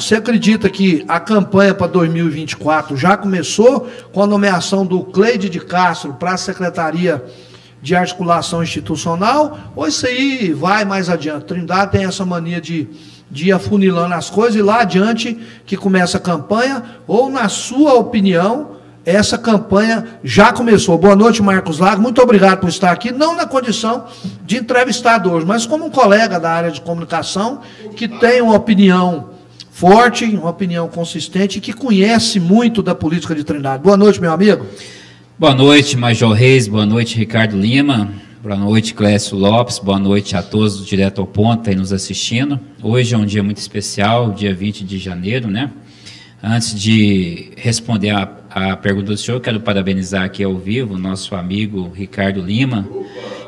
você acredita que a campanha para 2024 já começou com a nomeação do Cleide de Castro para a Secretaria de Articulação Institucional, ou isso aí vai mais adiante? Trindade tem essa mania de ir afunilando as coisas e lá adiante que começa a campanha, ou na sua opinião, essa campanha já começou? Boa noite, Marcos Lago, muito obrigado por estar aqui, não na condição de entrevistador hoje, mas como um colega da área de comunicação, que tem uma opinião forte, uma opinião consistente, e que conhece muito da política de Trindade. Boa noite, meu amigo. Boa noite, Major Reis, boa noite, Ricardo Lima, boa noite, Clécio Lopes, boa noite a todos do Direto ao Ponto aí nos assistindo. Hoje é um dia muito especial, dia 20 de janeiro, né? Antes de responder a pergunta do senhor, quero parabenizar aqui ao vivo o nosso amigo Ricardo Lima,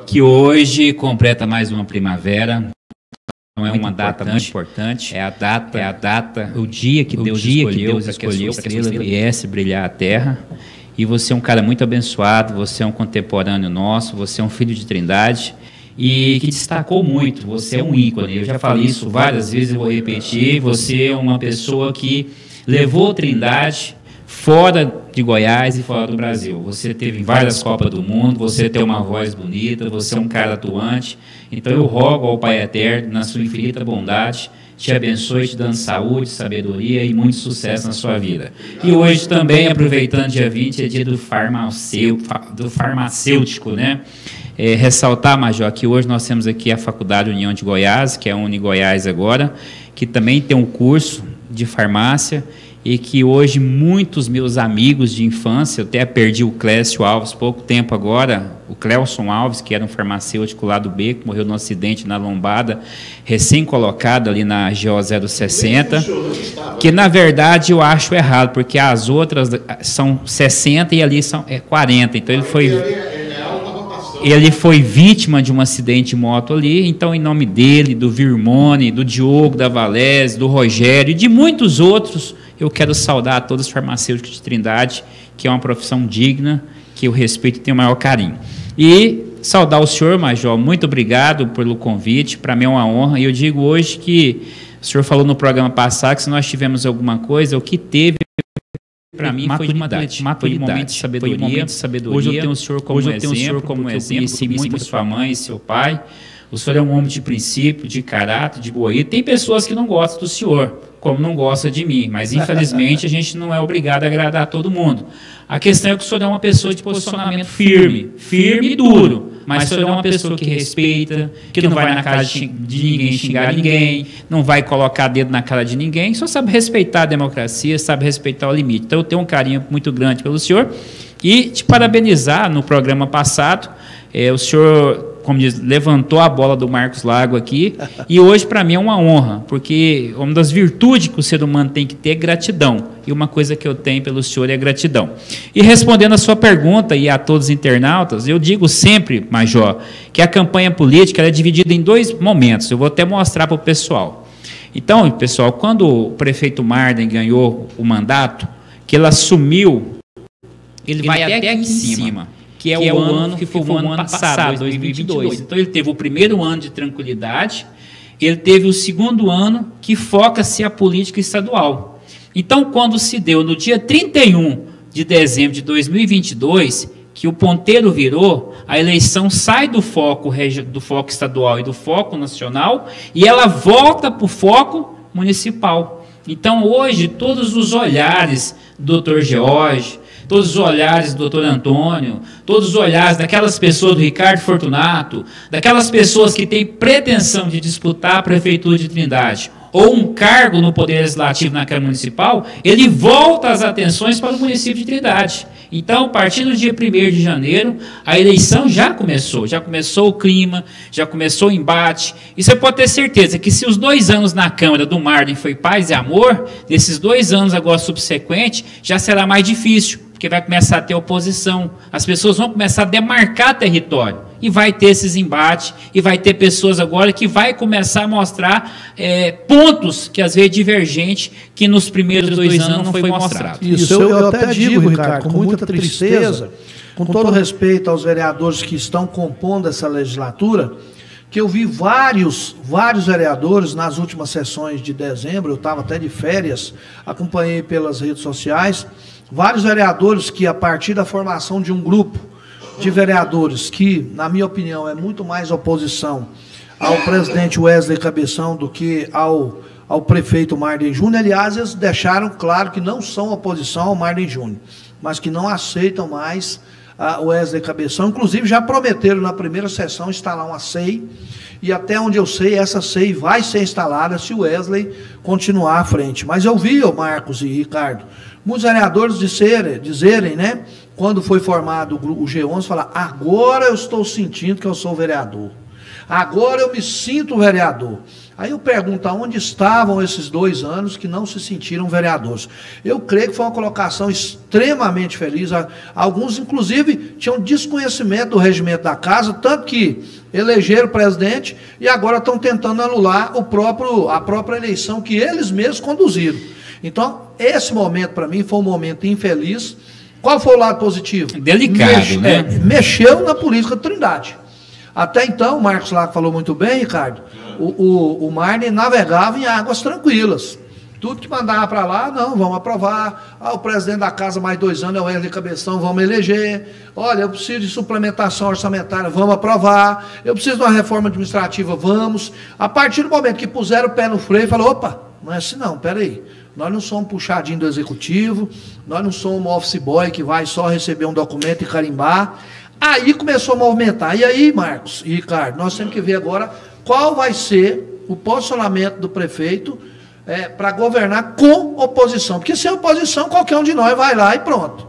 que hoje completa mais uma primavera. Não é uma data muito importante, é a data, o dia que Deus escolheu para que a sua estrela viesse brilhar a terra. E você é um cara muito abençoado, você é um contemporâneo nosso, você é um filho de Trindade e que destacou muito, você é um ícone. Eu já falei isso várias vezes, eu vou repetir, você é uma pessoa que levou Trindade fora de Goiás e fora do Brasil. Você teve várias Copas do Mundo, você tem uma voz bonita, você é um cara atuante. Então eu rogo ao Pai Eterno, na sua infinita bondade, te abençoe, te dando saúde, sabedoria e muito sucesso na sua vida. E hoje também, aproveitando dia 20, é dia do farmacêutico, né? Ressaltar, Major, que hoje nós temos aqui a Faculdade União de Goiás, que é a UniGoiás agora, que também tem um curso de farmácia, e que hoje muitos meus amigos de infância, eu até perdi o Clécio Alves pouco tempo agora, o Clelson Alves, que era um farmacêutico lá do B, que morreu num acidente na lombada, recém-colocado ali na GO 060, que na verdade eu acho errado, porque as outras são 60 e ali são 40, então ele foi vítima de um acidente de moto ali, então em nome dele, do Virmone, do Diogo, da Valese, do Rogério e de muitos outros, eu quero saudar a todos os farmacêuticos de Trindade, que é uma profissão digna, que eu respeito e tenho o maior carinho. E saudar o senhor, Major, muito obrigado pelo convite, para mim é uma honra, e eu digo hoje que o senhor falou no programa passado que se nós tivemos alguma coisa, o que teve para mim foi de momento de sabedoria. Hoje eu tenho o senhor como exemplo, conheci muito sua mãe e seu pai. O senhor é um homem de princípio, de caráter, de boa. E tem pessoas que não gostam do senhor, como não gosta de mim, mas infelizmente a gente não é obrigado a agradar a todo mundo. A questão é que o senhor é uma pessoa de posicionamento firme e duro, mas o senhor é uma pessoa que respeita, que não vai na cara de ninguém xingar ninguém, não vai colocar dedo na cara de ninguém, só sabe respeitar a democracia, sabe respeitar o limite. Então eu tenho um carinho muito grande pelo senhor e te parabenizar no programa passado, o senhor, como diz, levantou a bola do Marcos Lago aqui, e hoje para mim é uma honra, porque uma das virtudes que o ser humano tem que ter é gratidão, e uma coisa que eu tenho pelo senhor é gratidão. E respondendo a sua pergunta e a todos os internautas, eu digo sempre, Major, que a campanha política ela é dividida em dois momentos, eu vou até mostrar para o pessoal. Então, pessoal, quando o prefeito Marden ganhou o mandato, que ele assumiu, ele vai até aqui em cima, que é o ano que foi o ano passado, 2022. Então, ele teve o primeiro ano de tranquilidade, ele teve o segundo ano que foca-se a política estadual. Então, quando se deu no dia 31 de dezembro de 2022, que o ponteiro virou, a eleição sai do foco estadual e do foco nacional, e ela volta para o foco municipal. Então, hoje, todos os olhares do Dr. George, todos os olhares do Dr. Antônio, todos os olhares daquelas pessoas do Ricardo Fortunato, daquelas pessoas que têm pretensão de disputar a Prefeitura de Trindade, ou um cargo no Poder Legislativo na Câmara Municipal, ele volta as atenções para o município de Trindade. Então, a partir do dia 1º de janeiro, a eleição já começou o clima, já começou o embate, e você pode ter certeza que se os 2 anos na Câmara do Marden foi paz e amor, nesses 2 anos agora subsequentes, já será mais difícil, porque vai começar a ter oposição, as pessoas vão começar a demarcar território, e vai ter esses embates, e vai ter pessoas agora que vai começar a mostrar pontos que às vezes divergentes, que nos primeiros 2 anos não foi mostrado. Isso, eu até digo, Ricardo, com muita tristeza, com todo respeito aos vereadores que estão compondo essa legislatura, que eu vi vários vereadores nas últimas sessões de dezembro, eu estava até de férias, acompanhei pelas redes sociais, vários vereadores que, a partir da formação de um grupo de vereadores, que, na minha opinião, é muito mais oposição ao presidente Wesley Cabeção do que ao prefeito Marden Júnior. Aliás, eles deixaram claro que não são oposição ao Marden Júnior, mas que não aceitam mais o Wesley Cabeção. Inclusive, já prometeram na primeira sessão instalar uma SEI, e até onde eu sei, essa SEI vai ser instalada se o Wesley continuar à frente. Mas eu vi, Marcos e Ricardo, muitos vereadores dizerem, né, quando foi formado o G11, falar: agora eu estou sentindo que eu sou vereador. Agora eu me sinto vereador. Aí eu pergunto, aonde estavam esses 2 anos que não se sentiram vereadores? Eu creio que foi uma colocação extremamente feliz. Alguns, inclusive, tinham desconhecimento do regimento da casa, tanto que elegeram o presidente e agora estão tentando anular a própria eleição que eles mesmos conduziram. Então, esse momento, para mim, foi um momento infeliz. Qual foi o lado positivo? Delicado, né? Mexeu na política de Trindade. Até então, o Marcos Lago falou muito bem, Ricardo, o Marden navegava em águas tranquilas. Tudo que mandava para lá, não, vamos aprovar. O presidente da casa mais 2 anos é o Wesley Cabeção, vamos eleger. Olha, eu preciso de suplementação orçamentária, vamos aprovar. Eu preciso de uma reforma administrativa, vamos. A partir do momento que puseram o pé no freio, falou: opa, não é assim não, peraí. Nós não somos puxadinho do executivo, nós não somos um office boy que vai só receber um documento e carimbar. Aí começou a movimentar. E aí, Marcos e Ricardo, nós temos que ver agora qual vai ser o posicionamento do prefeito para governar com oposição. Porque sem oposição, qualquer um de nós vai lá e pronto.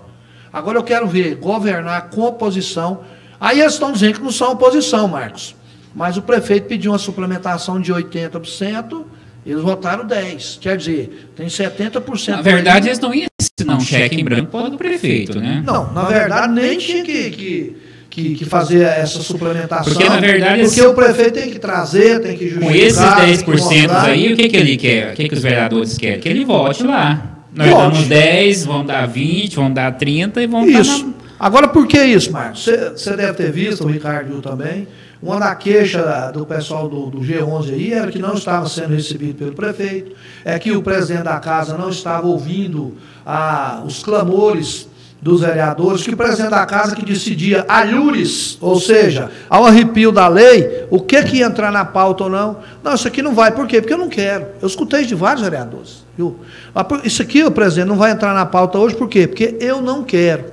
Agora eu quero ver governar com oposição. Aí eles estão dizendo que não são oposição, Marcos. Mas o prefeito pediu uma suplementação de 80%, eles votaram 10%. Quer dizer, tem 70%. Na verdade, eles não iam assinar um cheque em branco para o prefeito, né? Não, na verdade, nem tinha que fazer essa suplementação. Porque, na verdade, porque o prefeito tem que trazer, tem que justificar. Com esses 10% aí, o que ele quer? O que os vereadores querem? Que ele vote lá. Nós damos 10, vão dar 20, vão dar 30 e vão isso. Agora, por que isso, Marcos? Você deve ter visto, o Ricardo também, uma da queixa do pessoal do G11 aí era que não estava sendo recebido pelo prefeito, é que o presidente da casa não estava ouvindo os clamores dos vereadores, que o presidente da casa que decidia alhures, ou seja, ao arrepio da lei, o que ia entrar na pauta ou não. Não, isso aqui não vai. Por quê? Porque eu não quero. Eu escutei de vários vereadores. Viu? Isso aqui, o presidente, não vai entrar na pauta hoje, por quê? Porque eu não quero.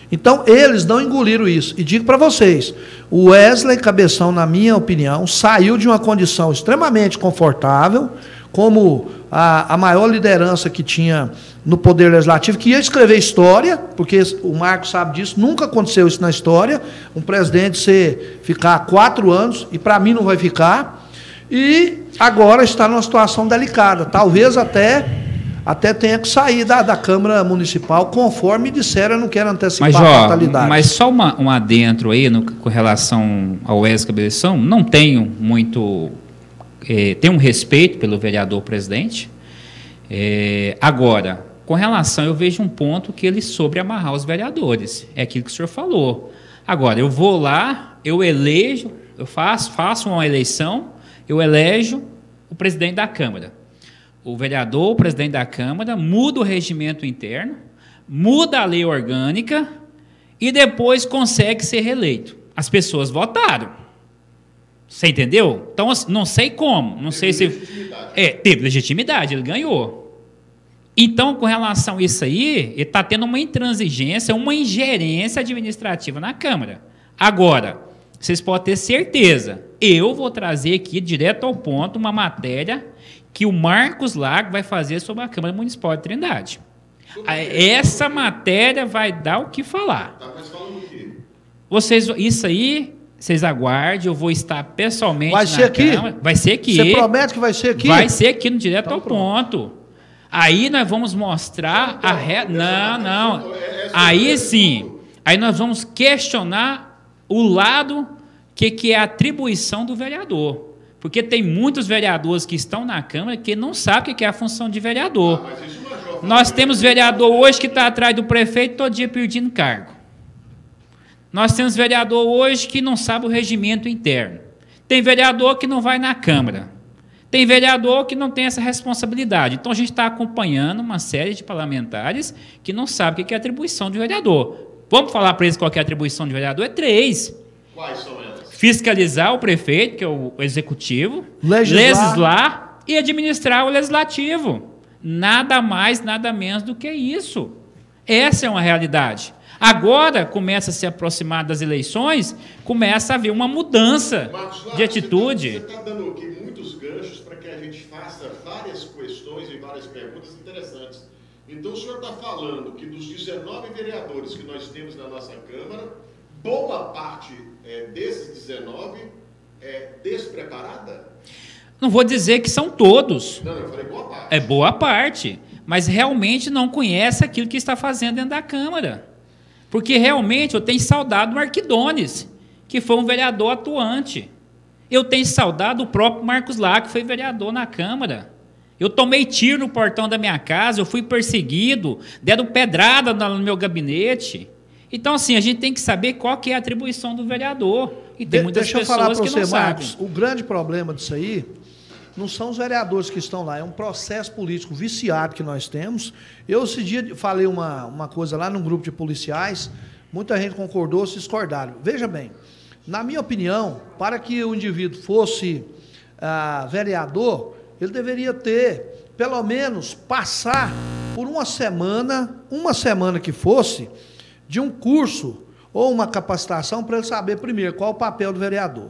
Então, eles não engoliram isso. E digo para vocês, o Wesley Cabeção, na minha opinião, saiu de uma condição extremamente confortável, como a maior liderança que tinha no Poder Legislativo, que ia escrever história, porque o Marcos sabe disso, nunca aconteceu isso na história, um presidente ficar 4 anos, e para mim não vai ficar, e agora está numa situação delicada, talvez até tenha que sair da Câmara Municipal, conforme disseram, eu não quero antecipar a fatalidade. Mas só um adentro aí, com relação ao Wesley Cabeção, não tenho muito... tenho um respeito pelo vereador presidente. Agora, com relação, eu vejo um ponto que ele soube amarrar os vereadores. É aquilo que o senhor falou. Agora, eu vou lá, eu elejo, eu faço uma eleição, eu elejo o presidente da Câmara. O vereador, o presidente da Câmara, muda o regimento interno, muda a lei orgânica e depois consegue ser reeleito. As pessoas votaram. Você entendeu? Então, não sei como. Não sei se... teve legitimidade, ele ganhou. Então, com relação a isso aí, ele está tendo uma intransigência, uma ingerência administrativa na Câmara. Agora, vocês podem ter certeza, eu vou trazer aqui, direto ao ponto, uma matéria que o Marcos Lago vai fazer sobre a Câmara Municipal de Trindade. Essa matéria vai dar o que falar. Tá, mas falando o quê? Isso aí, vocês aguardem, eu vou estar pessoalmente na Câmara. Vai ser aqui. Você promete que vai ser aqui? Vai ser aqui, no direto ao ponto. Aí nós vamos mostrar a reta. Não. Aí sim. Aí nós vamos questionar o lado que é a atribuição do vereador. Porque tem muitos vereadores que estão na Câmara que não sabem o que é a função de vereador. Nós temos vereador hoje que está atrás do prefeito todo dia pedindo cargo. Nós temos vereador hoje que não sabe o regimento interno. Tem vereador que não vai na Câmara. Tem vereador que não tem essa responsabilidade. Então, a gente está acompanhando uma série de parlamentares que não sabem o que é atribuição de vereador. Vamos falar para eles qual é a atribuição de vereador? É 3. Quais são elas? Fiscalizar o prefeito, que é o executivo, legislar e administrar o legislativo. Nada mais, nada menos do que isso. Essa é uma realidade. Agora, começa a se aproximar das eleições, começa a haver uma mudança de atitude. Você está dando aqui muitos ganchos para que a gente faça várias questões e várias perguntas interessantes. Então, o senhor está falando que dos 19 vereadores que nós temos na nossa Câmara, boa parte desses 19 é despreparada? Não vou dizer que são todos. Não, eu falei boa parte. É boa parte, mas realmente não conhece aquilo que está fazendo dentro da Câmara. Porque realmente eu tenho saudade do Arquidones, que foi um vereador atuante. Eu tenho saudade do próprio Marcos Lá, que foi vereador na Câmara. Eu tomei tiro no portão da minha casa, eu fui perseguido, deram pedrada no meu gabinete. Então, assim, a gente tem que saber qual que é a atribuição do vereador. E tem muitas pessoas que não sabem. Marcos, o grande problema disso aí não são os vereadores que estão lá, é um processo político viciado que nós temos. Eu, esse dia, falei uma coisa lá num grupo de policiais, muita gente concordou, se discordaram. Veja bem, na minha opinião, para que o indivíduo fosse vereador, ele deveria ter, pelo menos, passar por uma semana que fosse, de um curso ou uma capacitação para ele saber, primeiro, qual é o papel do vereador.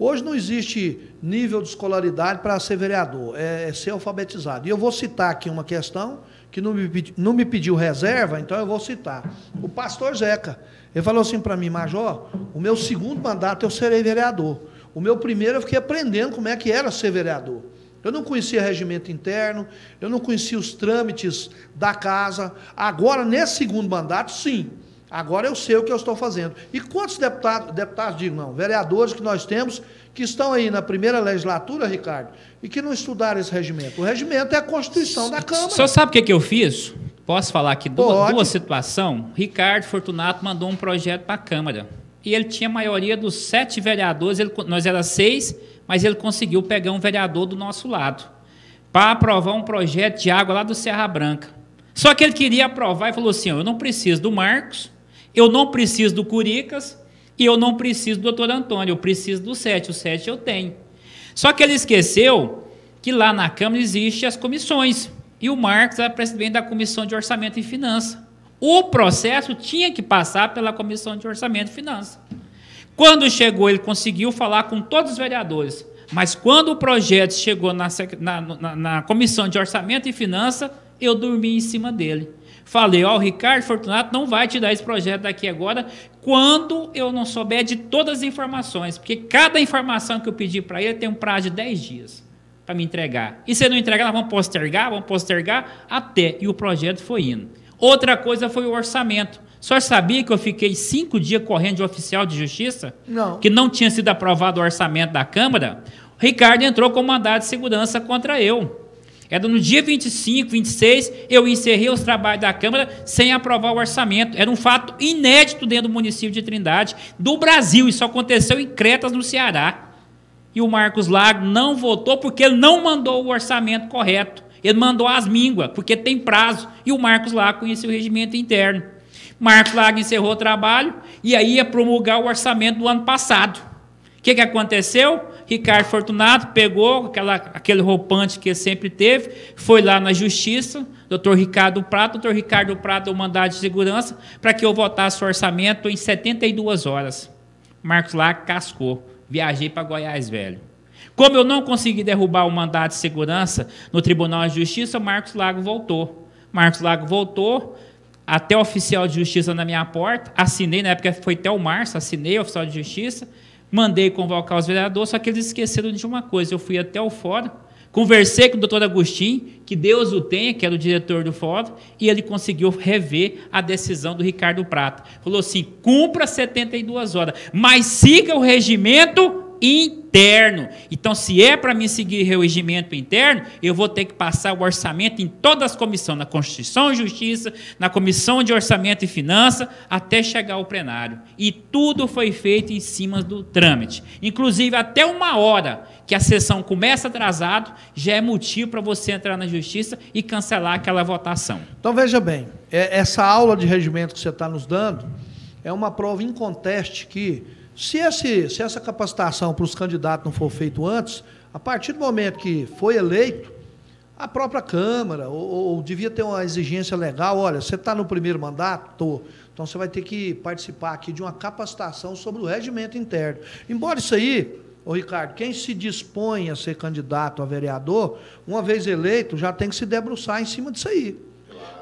Hoje não existe nível de escolaridade para ser vereador, é ser alfabetizado. E eu vou citar aqui uma questão que não me pediu reserva, então eu vou citar. O pastor Zeca, ele falou assim para mim: Major, o meu segundo mandato eu serei vereador. O meu primeiro eu fiquei aprendendo como é que era ser vereador. Eu não conhecia regimento interno, eu não conhecia os trâmites da casa. Agora, nesse segundo mandato, sim. Agora eu sei o que eu estou fazendo. E quantos deputados digo não, vereadores que nós temos que estão aí na primeira legislatura, Ricardo, e que não estudaram esse regimento? O regimento é a Constituição da Câmara. Só sabe o que eu fiz? Posso falar aqui duas situações? Ricardo Fortunato mandou um projeto para a Câmara. E ele tinha a maioria dos 7 vereadores, nós éramos 6, mas ele conseguiu pegar um vereador do nosso lado para aprovar um projeto de água lá do Serra Branca. Só que ele queria aprovar e falou assim: eu não preciso do Marcos, eu não preciso do Curicas e eu não preciso do doutor Antônio, eu preciso do 7, o 7 eu tenho. Só que ele esqueceu que lá na Câmara existem as comissões, e o Marcos era presidente da Comissão de Orçamento e Finanças. O processo tinha que passar pela Comissão de Orçamento e Finanças. Quando chegou, ele conseguiu falar com todos os vereadores, mas quando o projeto chegou na Comissão de Orçamento e Finanças, eu dormi em cima dele. Falei: ó, o Ricardo Fortunato não vai te dar esse projeto daqui agora quando eu não souber de todas as informações, porque cada informação que eu pedi para ele tem um prazo de 10 dias para me entregar. E se não entregar, nós vamos postergar até. E o projeto foi indo. Outra coisa foi o orçamento. O senhor sabia que eu fiquei 5 dias correndo de oficial de justiça? Não. Que não tinha sido aprovado o orçamento da Câmara? O Ricardo entrou com mandado de segurança contra eu. Era no dia 25, 26, eu encerrei os trabalhos da Câmara sem aprovar o orçamento. Era um fato inédito dentro do município de Trindade, do Brasil. Isso aconteceu em Cretas, no Ceará. E o Marcos Lago não votou porque ele não mandou o orçamento correto. Ele mandou as mínguas, porque tem prazo. E o Marcos Lago conhecia o regimento interno. Marcos Lago encerrou o trabalho e aí ia promulgar o orçamento do ano passado. O que aconteceu? Ricardo Fortunato pegou aquele roupante que ele sempre teve, foi lá na Justiça, doutor Ricardo Prato deu mandado de segurança para que eu votasse o orçamento em 72 horas. Marcos Lago cascou. Viajei para Goiás Velho. Como eu não consegui derrubar o mandado de segurança no Tribunal de Justiça, Marcos Lago voltou. Marcos Lago voltou, até o oficial de justiça na minha porta, assinei, na época foi até o março, assinei o oficial de justiça, mandei convocar os vereadores, só que eles esqueceram de uma coisa. Eu fui até o fórum, conversei com o doutor Agostinho, que Deus o tenha, que era o diretor do fórum, e ele conseguiu rever a decisão do Ricardo Prata. Falou assim: cumpra 72 horas, mas siga o regimento interno. Então, se é para mim seguir regimento interno, eu vou ter que passar o orçamento em todas as comissões, na Constituição e Justiça, na Comissão de Orçamento e Finanças, até chegar ao plenário. E tudo foi feito em cima do trâmite. Inclusive, até 1 hora que a sessão começa atrasado, já é motivo para você entrar na Justiça e cancelar aquela votação. Então, veja bem, essa aula de regimento que você está nos dando é uma prova inconteste que, se essa capacitação para os candidatos não for feita antes, a partir do momento que foi eleito, a própria Câmara, ou devia ter uma exigência legal, olha, você está no primeiro mandato? Estou. Então, você vai ter que participar aqui de uma capacitação sobre o regimento interno. Embora isso aí, ô Ricardo, quem se dispõe a ser candidato a vereador, uma vez eleito, já tem que se debruçar em cima disso aí.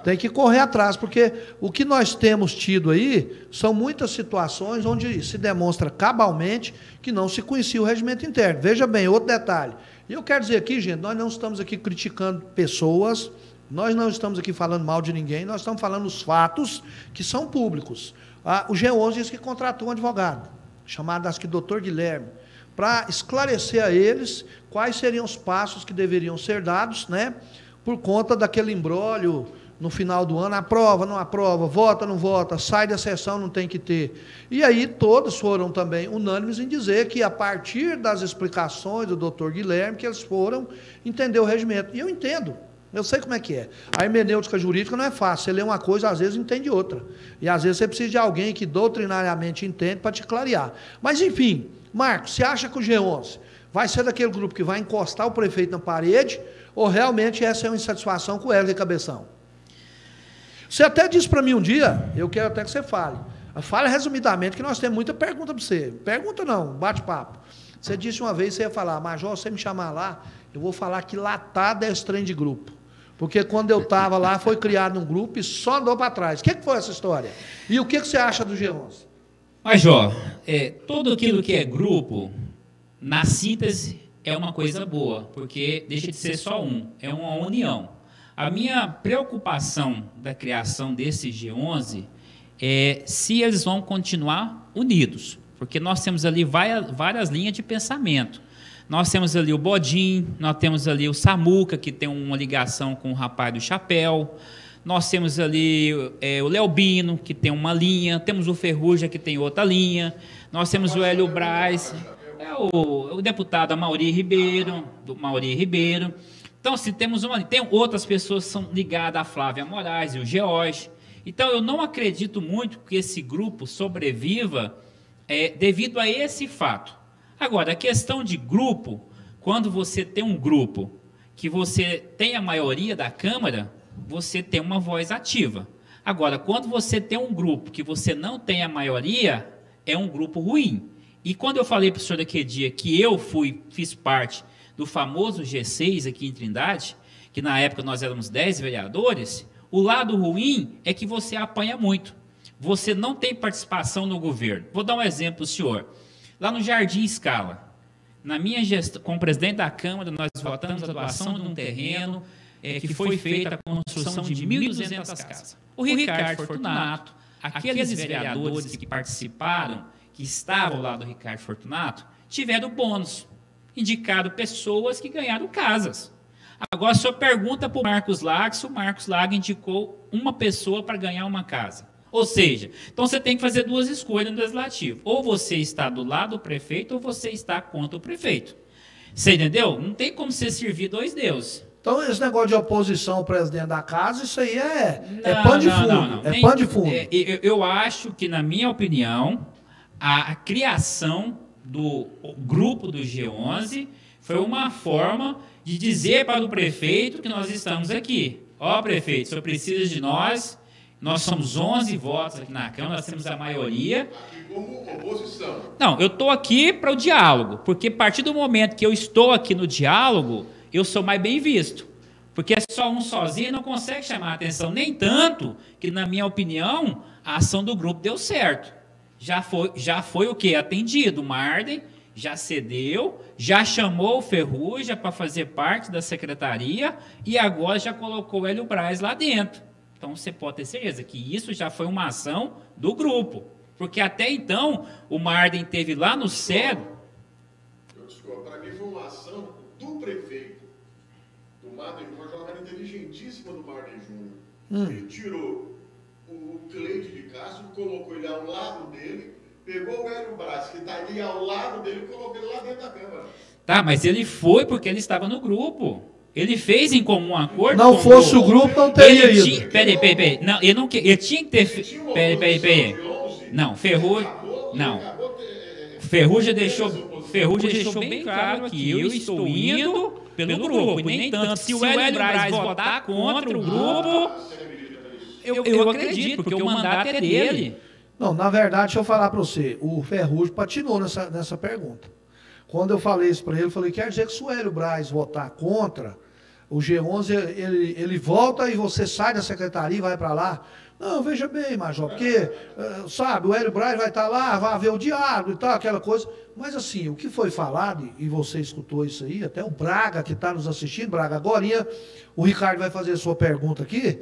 Tem que correr atrás, porque o que nós temos tido aí são muitas situações onde se demonstra cabalmente que não se conhecia o regimento interno. Veja bem, outro detalhe. E eu quero dizer aqui, gente, nós não estamos aqui criticando pessoas, nós não estamos aqui falando mal de ninguém, nós estamos falando os fatos que são públicos. O G11 disse que contratou um advogado, chamado acho que Dr. Guilherme, para esclarecer a eles quais seriam os passos que deveriam ser dados, né, por conta daquele imbróglio no final do ano, aprova, não aprova, vota, não vota, sai da sessão, não tem que ter. E aí todos foram também unânimes em dizer que, a partir das explicações do doutor Guilherme, que eles foram entender o regimento. E eu entendo, eu sei como é que é. A hermenêutica jurídica não é fácil, você lê uma coisa, às vezes entende outra. E às vezes você precisa de alguém que doutrinariamente entende para te clarear. Mas, enfim, Marcos, você acha que o G11 vai ser daquele grupo que vai encostar o prefeito na parede, ou realmente essa é uma insatisfação com o Hélio Cabeção? Você até disse para mim um dia, eu quero até que você fale. Fale resumidamente, que nós temos muita pergunta para você. Pergunta não, bate-papo. Você disse uma vez, você ia falar, Major, você me chamar lá, eu vou falar que latada é esse trem de grupo. Porque quando eu estava lá, foi criado um grupo e só andou para trás. O que foi essa história? E o que você acha do G11? Major, tudo aquilo que é grupo, na síntese, é uma coisa boa, porque deixa de ser só é uma união. A minha preocupação da criação desse G11 é se eles vão continuar unidos, porque nós temos ali várias linhas de pensamento. Nós temos ali o Bodim, nós temos ali o Samuca, que tem uma ligação com o rapaz do chapéu, nós temos ali o Leobino, que tem uma linha, temos o Ferrugem, que tem outra linha, nós temos o Hélio Braz, o deputado Amaury Ribeiro, Então, assim, tem outras pessoas que são ligadas a Flávia Moraes e o George. Então, eu não acredito muito que esse grupo sobreviva devido a esse fato. Agora, a questão de grupo, quando você tem um grupo que você tem a maioria da Câmara, você tem uma voz ativa. Agora, quando você tem um grupo que você não tem a maioria, é um grupo ruim. E quando eu falei para o senhor daquele dia que eu fiz parte do famoso G6 aqui em Trindade, que na época nós éramos 10 vereadores, o lado ruim é que você apanha muito. Você não tem participação no governo. Vou dar um exemplo para o senhor. Lá no Jardim Scala, na minha gestão, como presidente da Câmara, nós votamos a doação de um terreno que foi feita a construção de 1.200 casas. O Ricardo Fortunato, aqueles vereadores que participaram, que estavam lá do Ricardo Fortunato, tiveram bônus. Indicado pessoas que ganharam casas. Agora, o senhor pergunta para o Marcos Lago se o Marcos Lago indicou uma pessoa para ganhar uma casa. Ou seja, então você tem que fazer duas escolhas no legislativo. Ou você está do lado do prefeito, ou você está contra o prefeito. Você entendeu? Não tem como você servir dois deuses. Então, esse negócio de oposição ao presidente da casa, isso aí é pano de fundo. Não. É pano de fundo. Eu acho que, na minha opinião, a criação do grupo do G11 foi uma forma de dizer para o prefeito que nós estamos aqui. Ó, prefeito, o senhor precisa de nós somos 11 votos aqui na Câmara, nós temos a maioria. Aqui como oposição. Não, eu estou aqui para o diálogo, porque a partir do momento que eu estou aqui no diálogo, eu sou mais bem visto. Porque só um sozinho não consegue chamar a atenção, nem tanto que, na minha opinião, a ação do grupo deu certo. Já foi o quê? Atendido. O Marden já cedeu, já chamou o Ferrugem para fazer parte da secretaria e agora já colocou o Hélio Braz lá dentro. Então, você pode ter certeza que isso já foi uma ação do grupo. Porque até então, o Marden teve lá no CEDO... jogada, uma jogada inteligentíssima do Marley Júnior. Ele tirou o Cleide de Castro, colocou ele ao lado dele, pegou o Hélio Braz, que está ali ao lado dele, e colocou ele lá dentro da Câmara. Tá, mas ele foi porque ele estava no grupo. Ele fez em comum acordo. Não fosse o grupo, não teria ido. Peraí. Não, ele tinha que ter. Peraí. Não, Ferrugem. Não. Ferrugem deixou bem claro que eu estou indo pelo grupo. E nem tanto. Se o Hélio Braz votar contra o grupo, eu acredito, porque o mandato é dele. Não, na verdade, deixa eu falar para você. O Ferrugem patinou nessa pergunta. Quando eu falei isso para ele, eu falei, quer dizer que se o Hélio Braz votar contra, o G11, ele volta e você sai da secretaria e vai para lá? Não, veja bem, Major, porque, sabe, o Hélio Braz vai estar lá, vai haver o diálogo e tal, aquela coisa. Mas assim, o que foi falado, e você escutou isso aí, até o Braga que está nos assistindo, Braga, agorinha, o Ricardo vai fazer a sua pergunta aqui,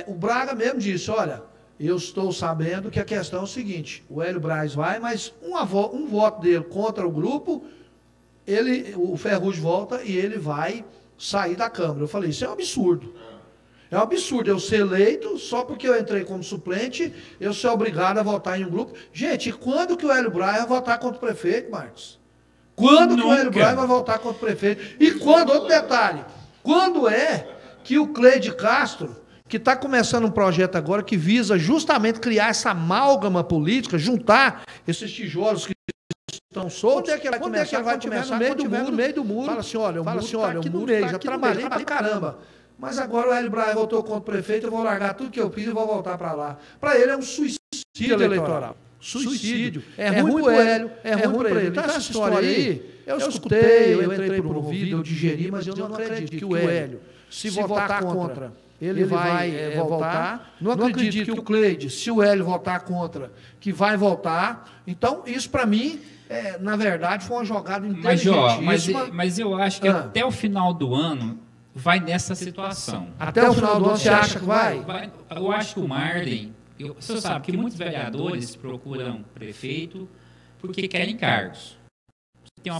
o Braga mesmo disse, olha, eu estou sabendo que a questão é o seguinte, o Hélio Braz vai, mas um voto dele contra o grupo, o Ferrugem volta e ele vai sair da Câmara. Eu falei, isso é um absurdo. É um absurdo eu ser eleito, só porque eu entrei como suplente, eu ser obrigado a votar em um grupo. Gente, quando que o Hélio Braz vai votar contra o prefeito, Marcos? Quando que o Hélio Braz vai votar contra o prefeito? E quando, outro detalhe, quando é que o Cleide Castro, que está começando um projeto agora que visa justamente criar essa amálgama política, juntar esses tijolos que estão soltos, quando é que ele vai começar? No meio do muro. Fala assim, olha, o muro está aqui no meio, já trabalhei pra caramba. Mas agora o Hélio Braz votou contra o prefeito, eu vou largar tudo que eu fiz e vou voltar para lá. Para ele é um suicídio eleitoral. Suicídio. É ruim para o Hélio, é ruim para ele. Então essa história aí, eu escutei, eu entrei por um ouvido, eu digeri, mas eu não acredito que o Hélio, se votar contra, ele vai voltar. Não acredito que o Cleide, se o Hélio votar contra, que vai voltar. Então, isso para mim, na verdade, foi uma jogada inteligentíssima. Mas eu acho que até o final do ano vai nessa situação. Até o final do ano você acha que vai? Eu acho que o Marden, você sabe que muitos vereadores procuram prefeito porque querem cargos. Tem um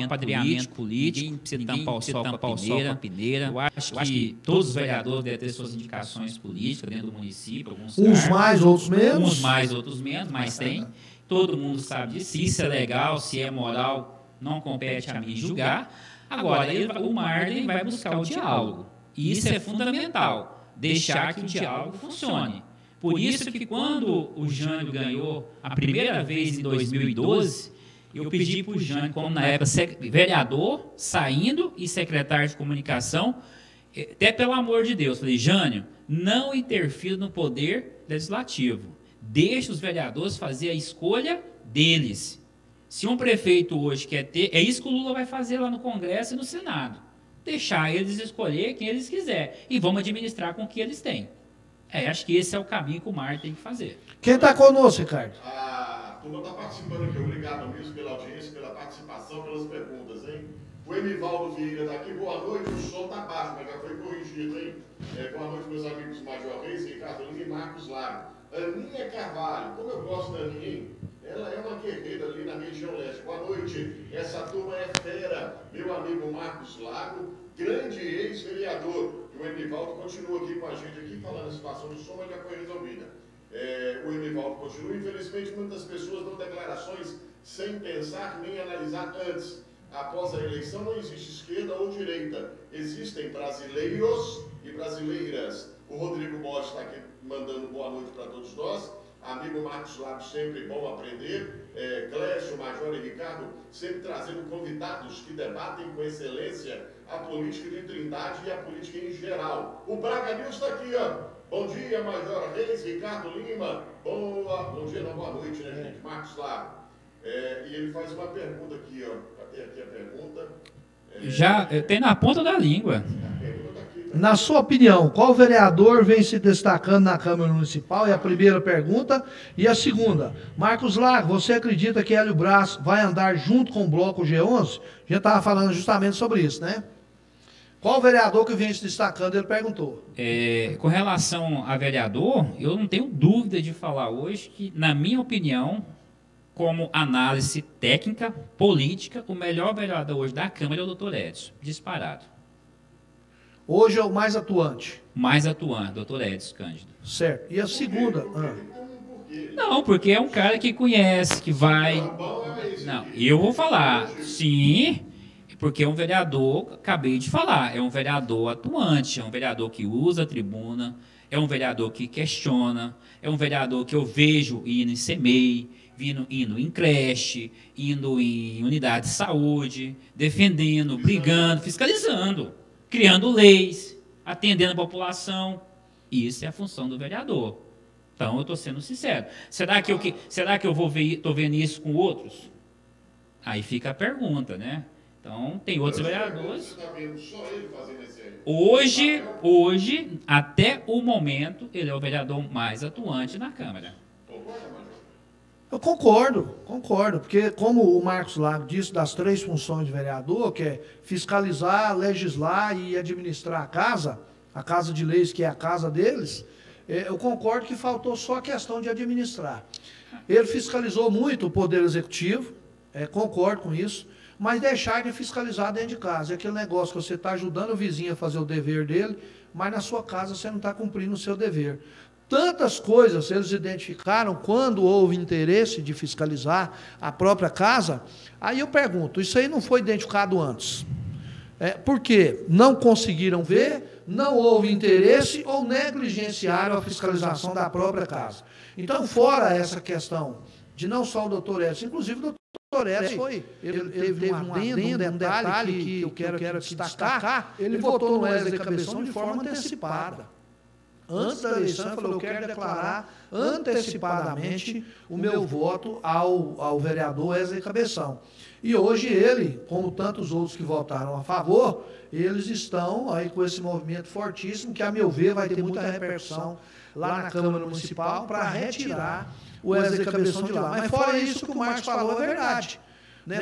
apadrinhamento político, ninguém precisa tampar o sol com a peneira. Eu acho que todos os vereadores devem ter suas indicações políticas dentro do município. Uns mais, outros menos. Uns mais, outros menos, mas tem. Todo mundo sabe disso. Se isso é legal, se é moral, não compete a mim julgar. Agora, o Marden vai buscar o diálogo. E isso é fundamental, deixar que o diálogo funcione. Por isso que quando o Jânio ganhou a primeira vez em 2012, eu pedi para o Jânio, como na época vereador, saindo e secretário de comunicação, até pelo amor de Deus, falei, Jânio, não interfira no poder legislativo. Deixe os vereadores fazer a escolha deles. Se um prefeito hoje quer ter, é isso que o Lula vai fazer lá no Congresso e no Senado. Deixar eles escolher quem eles quiserem. E vamos administrar com o que eles têm. Acho que esse é o caminho que o Mar tem que fazer. Quem está conosco, Ricardo? A turma está participando aqui. Obrigado mesmo pela audiência, pela participação, pelas perguntas, hein? O Emivaldo Vieira está aqui. Boa noite. O som está baixo, mas já foi corrigido, hein? Boa noite, meus amigos Major Reis, Ricardo Lima e Marcos Lago. Aninha Carvalho. Como eu gosto da Aninha, hein? Ela é uma guerreira ali na região leste. Boa noite. Essa turma é fera. Meu amigo Marcos Lago, grande ex-vereador. E o Emivaldo continua aqui com a gente, aqui falando a situação do som, mas já foi resolvida. O Emivaldo continua. Infelizmente, muitas pessoas dão declarações sem pensar nem analisar antes. Após a eleição, não existe esquerda ou direita. Existem brasileiros e brasileiras. O Rodrigo Borges está aqui mandando boa noite para todos nós. Amigo Marcos Lago, sempre bom aprender. Clécio, Major e Ricardo, sempre trazendo convidados que debatem com excelência a política de Trindade e a política em geral. O Braga News está aqui, ó. Bom dia, Major Reis, Ricardo Lima. Bom dia, não, boa noite, né, gente? Marcos Lago. E ele faz uma pergunta aqui, ó. Cadê aqui a pergunta? Já tem na ponta da língua. Na sua opinião, qual vereador vem se destacando na Câmara Municipal? É a primeira pergunta. E a segunda, Marcos Lago, você acredita que Hélio Braz vai andar junto com o bloco G11? A gente estava falando justamente sobre isso, né? Qual vereador que vem se destacando? Ele perguntou. Com relação a vereador, eu não tenho dúvida de falar hoje que, na minha opinião, como análise técnica, política, o melhor vereador hoje da Câmara é o doutor Edson, disparado. Hoje é o mais atuante. Mais atuante, doutor Edson Cândido. Certo. E a segunda? Não, porque é um cara que conhece, que vai... Não, eu vou falar, sim, porque é um vereador, acabei de falar, é um vereador atuante, é um vereador que usa a tribuna, é um vereador que questiona, é um vereador que eu vejo indo em CEMEI, indo em creche, indo em unidade de saúde, defendendo, brigando, fiscalizando, criando leis, atendendo a população. Isso é a função do vereador. Então, eu estou sendo sincero. Será que eu estou vendo isso com outros? Aí fica a pergunta, né? Então, tem outros vereadores. Você está vendo só ele fazendo esse aí? Hoje, até o momento, ele é o vereador mais atuante na Câmara. Eu concordo, porque como o Marcos Lago disse, das 3 funções de vereador, que é fiscalizar, legislar e administrar a casa de leis, que é a casa deles, eu concordo que faltou só a questão de administrar. Ele fiscalizou muito o Poder Executivo, concordo com isso, mas deixar de fiscalizar dentro de casa. É aquele negócio que você está ajudando o vizinho a fazer o dever dele, mas na sua casa você não está cumprindo o seu dever. Tantas coisas eles identificaram quando houve interesse de fiscalizar a própria casa. Aí eu pergunto, isso aí não foi identificado antes? Por quê? Não conseguiram ver, não houve interesse ou negligenciaram a fiscalização da própria casa. Então, fora essa questão de não só o doutor Edson, inclusive o doutor Edson ele teve um adendo, um detalhe que eu quero destacar, ele votou no Wesley Cabeção de forma antecipada. Antes da eleição, ele falou, eu quero declarar antecipadamente o meu voto ao vereador Wesley Cabeção. E hoje ele, como tantos outros que votaram a favor, eles estão aí com esse movimento fortíssimo, que a meu ver vai ter muita repercussão lá na Câmara Municipal para retirar o Wesley Cabeção de lá. Mas fora isso que o Marcos falou é verdade. Né?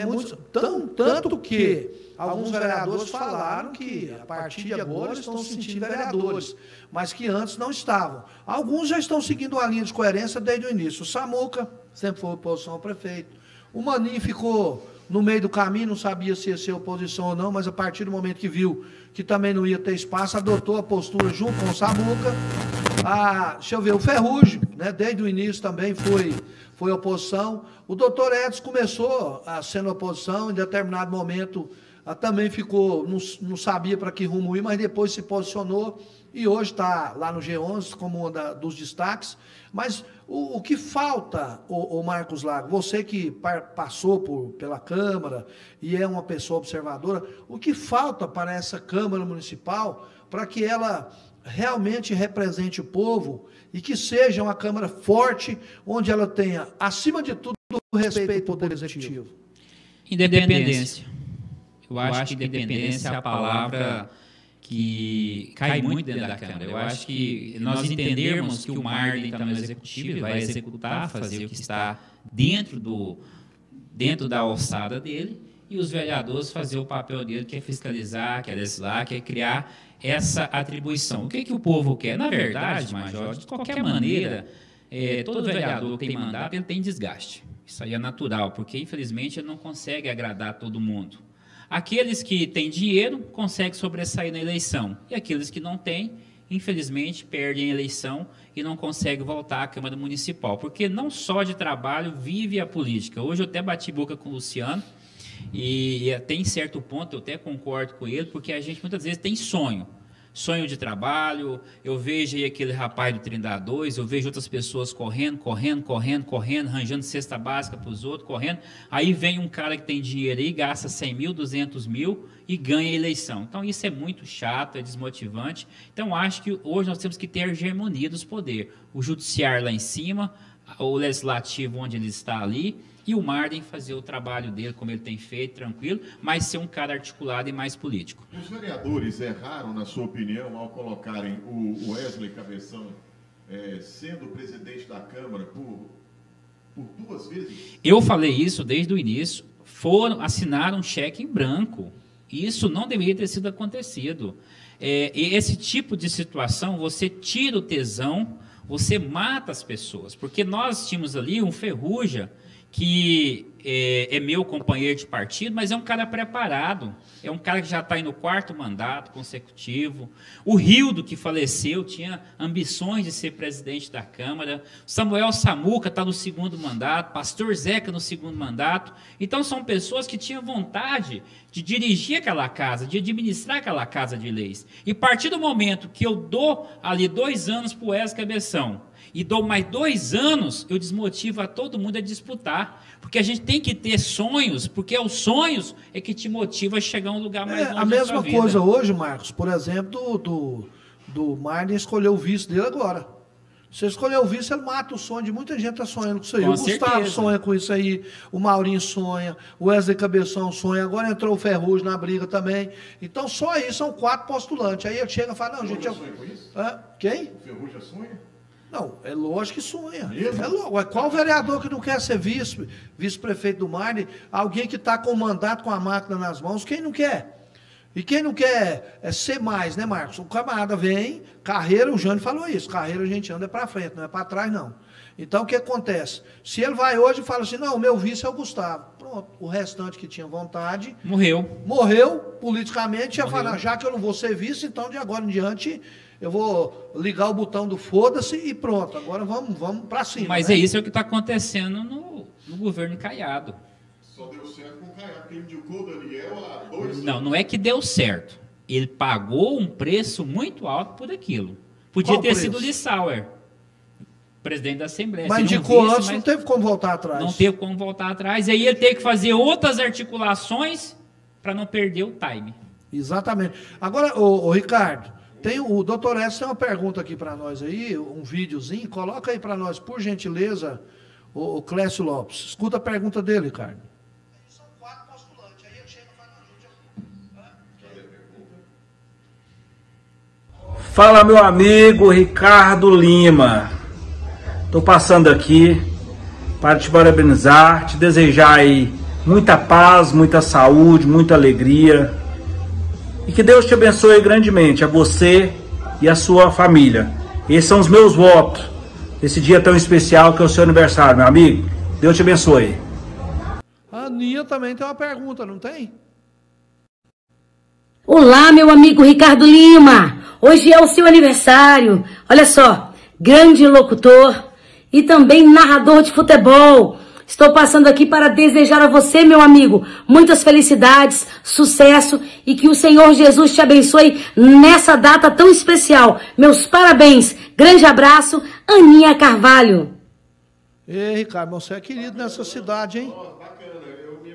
Tanto que alguns vereadores falaram que a partir de agora estão se sentindo vereadores, mas que antes não estavam. Alguns já estão seguindo a linha de coerência desde o início. O Samuca sempre foi oposição ao prefeito. O Maninho ficou no meio do caminho, não sabia se ia ser oposição ou não, mas a partir do momento que viu que também não ia ter espaço, adotou a postura junto com o Samuca. Deixa eu ver, o Ferrugem, né, desde o início também foi oposição. O doutor Edson começou sendo oposição, em determinado momento também ficou, não sabia para que rumo ir, mas depois se posicionou e hoje está lá no G11 como um dos destaques. Mas o que falta, o Marcos Lago, você que passou pela Câmara e é uma pessoa observadora, o que falta para essa Câmara Municipal para que ela realmente represente o povo e que seja uma Câmara forte, onde ela tenha, acima de tudo, o respeito ao Poder Executivo? Independência. Eu acho que independência é a palavra que cai muito dentro da Câmara. Eu acho que nós entendermos que o Marden está no Executivo, ele vai executar, fazer o que está dentro da alçada dele, e os vereadores fazer o papel dele, que é fiscalizar, que é legislar, que é criar essa atribuição. O que o povo quer? Na verdade, Major, de qualquer maneira, todo vereador que tem mandato, ele tem desgaste. Isso aí é natural, porque, infelizmente, ele não consegue agradar todo mundo. Aqueles que têm dinheiro conseguem sobressair na eleição, e aqueles que não têm, infelizmente, perdem a eleição e não conseguem voltar à Câmara Municipal, porque não só de trabalho vive a política. Hoje eu até bati boca com o Luciano, e até em certo ponto eu até concordo com ele, porque a gente muitas vezes tem sonho de trabalho. Eu vejo aí aquele rapaz do 32, eu vejo outras pessoas correndo, arranjando cesta básica para os outros, correndo. Aí vem um cara que tem dinheiro aí, gasta 100 mil, 200 mil e ganha a eleição. Então isso é muito chato, é desmotivante. Então acho que hoje nós temos que ter a hegemonia dos poderes. O judiciário lá em cima, o legislativo onde ele está ali, e o Marden fazer o trabalho dele como ele tem feito, tranquilo, mas ser um cara articulado e mais político. Os vereadores erraram, na sua opinião, ao colocarem o Wesley Cabeção sendo presidente da Câmara por 2 vezes? Eu falei isso desde o início. Assinaram um cheque em branco. Isso não deveria ter sido acontecido. Esse tipo de situação, você tira o tesão, você mata as pessoas, porque nós tínhamos ali um Ferrugem, que é meu companheiro de partido, mas é um cara preparado, é um cara que já está aí no 4º mandato consecutivo. O Rildo, que faleceu, tinha ambições de ser presidente da Câmara. Samuel Samuca está no 2º mandato, Pastor Zeca no 2º mandato. Então são pessoas que tinham vontade de dirigir aquela casa, de administrar aquela casa de leis. E a partir do momento que eu dou ali 2 anos para o Wesley Cabeção, e dou mais 2 anos, eu desmotivo a todo mundo a disputar. Porque a gente tem que ter sonhos, porque os sonhos é que te motiva a chegar a um lugar mais longe. A mesma coisa hoje, Marcos, por exemplo, do Marlin escolher o vice dele agora. Se escolher o vice, ele mata o sonho de muita gente que está sonhando com isso aí. Com o Gustavo certeza. sonha com isso aí, o Maurinho sonha, o Wesley Cabeção sonha, agora entrou o Ferrugem na briga também. Então, só aí são 4 postulantes. Aí ele chega e fala, não, gente... Sonha com isso? Quem? O Ferrugem sonha? Não, é lógico que sonha. Mesmo? É lógico. Qual vereador que não quer ser vice-prefeito do Marne? Alguém que está com o mandato, com a máquina nas mãos, quem não quer? E quem não quer ser mais, né, Marcos? O camarada vem, carreira, o Jânio falou isso, carreira a gente anda para frente, não é para trás, não. Então, o que acontece? Se ele vai hoje e fala assim, não, o meu vice é o Gustavo. Pronto, o restante que tinha vontade... Morreu, politicamente, ia falar, já que eu não vou ser vice, então, de agora em diante... Eu vou ligar o botão do foda-se e pronto. Agora vamos para cima. Mas né? é isso que está acontecendo no governo Caiado. Só deu certo com o Caiado, que ele indicou o Daniel há 2 anos. Não é que deu certo. Ele pagou um preço muito alto por aquilo. Podia Qual ter preço? sido o Lissauer, presidente da Assembleia. Mas Seria um indicou vice, antes, mas não teve como voltar atrás. não teve como voltar atrás. E aí ele teve que fazer outras articulações para não perder o time. Exatamente. Agora, ô Ricardo, o doutor Edson tem uma pergunta aqui para nós aí, um videozinho. Coloca aí para nós, por gentileza, o Clécio Lopes. Escuta a pergunta dele, Ricardo. São 4 postulantes. Aí ele chega e fala, Fala, meu amigo Ricardo Lima. Estou passando aqui para te parabenizar, te desejar aí muita paz, muita saúde, muita alegria. E que Deus te abençoe grandemente, a você e a sua família. Esses são os meus votos, esse dia tão especial que é o seu aniversário, meu amigo. Deus te abençoe. A Aninha também tem uma pergunta, não tem? Olá, meu amigo Ricardo Lima. Hoje é o seu aniversário. Olha só, grande locutor e também narrador de futebol. Estou passando aqui para desejar a você, meu amigo, muitas felicidades, sucesso e que o Senhor Jesus te abençoe nessa data tão especial. Meus parabéns. Grande abraço, Aninha Carvalho. Ei, Ricardo, você é querido nessa cidade, hein? Bacana, eu me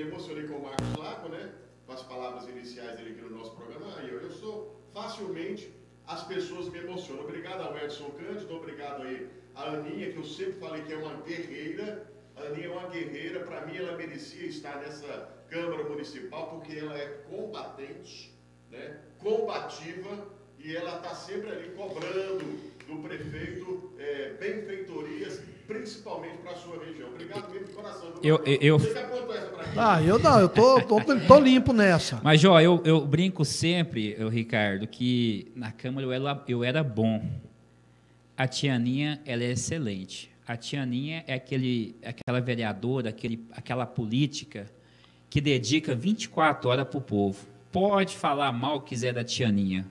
emocionei com o Marcos Laco, né? Com as palavras iniciais dele aqui no nosso programa. Eu sou facilmente, as pessoas me emocionam. Obrigado ao Edson Cândido, obrigado aí à Aninha, que eu sempre falei que é uma guerreira. A Aninha é uma guerreira, para mim ela merecia estar nessa Câmara Municipal, porque ela é combatente, né? Combativa, e ela está sempre ali cobrando do prefeito benfeitorias, principalmente para a sua região. Obrigado mesmo de coração. Você que apontou essa para mim. Eu não, eu tô limpo nessa. Mas, ó, eu brinco sempre, Ricardo, que na Câmara eu era bom. A tia Aninha, ela é excelente. A tia Aninha é aquela vereadora, aquela política que dedica 24 horas para o povo. Pode falar mal que quiser da tia Aninha.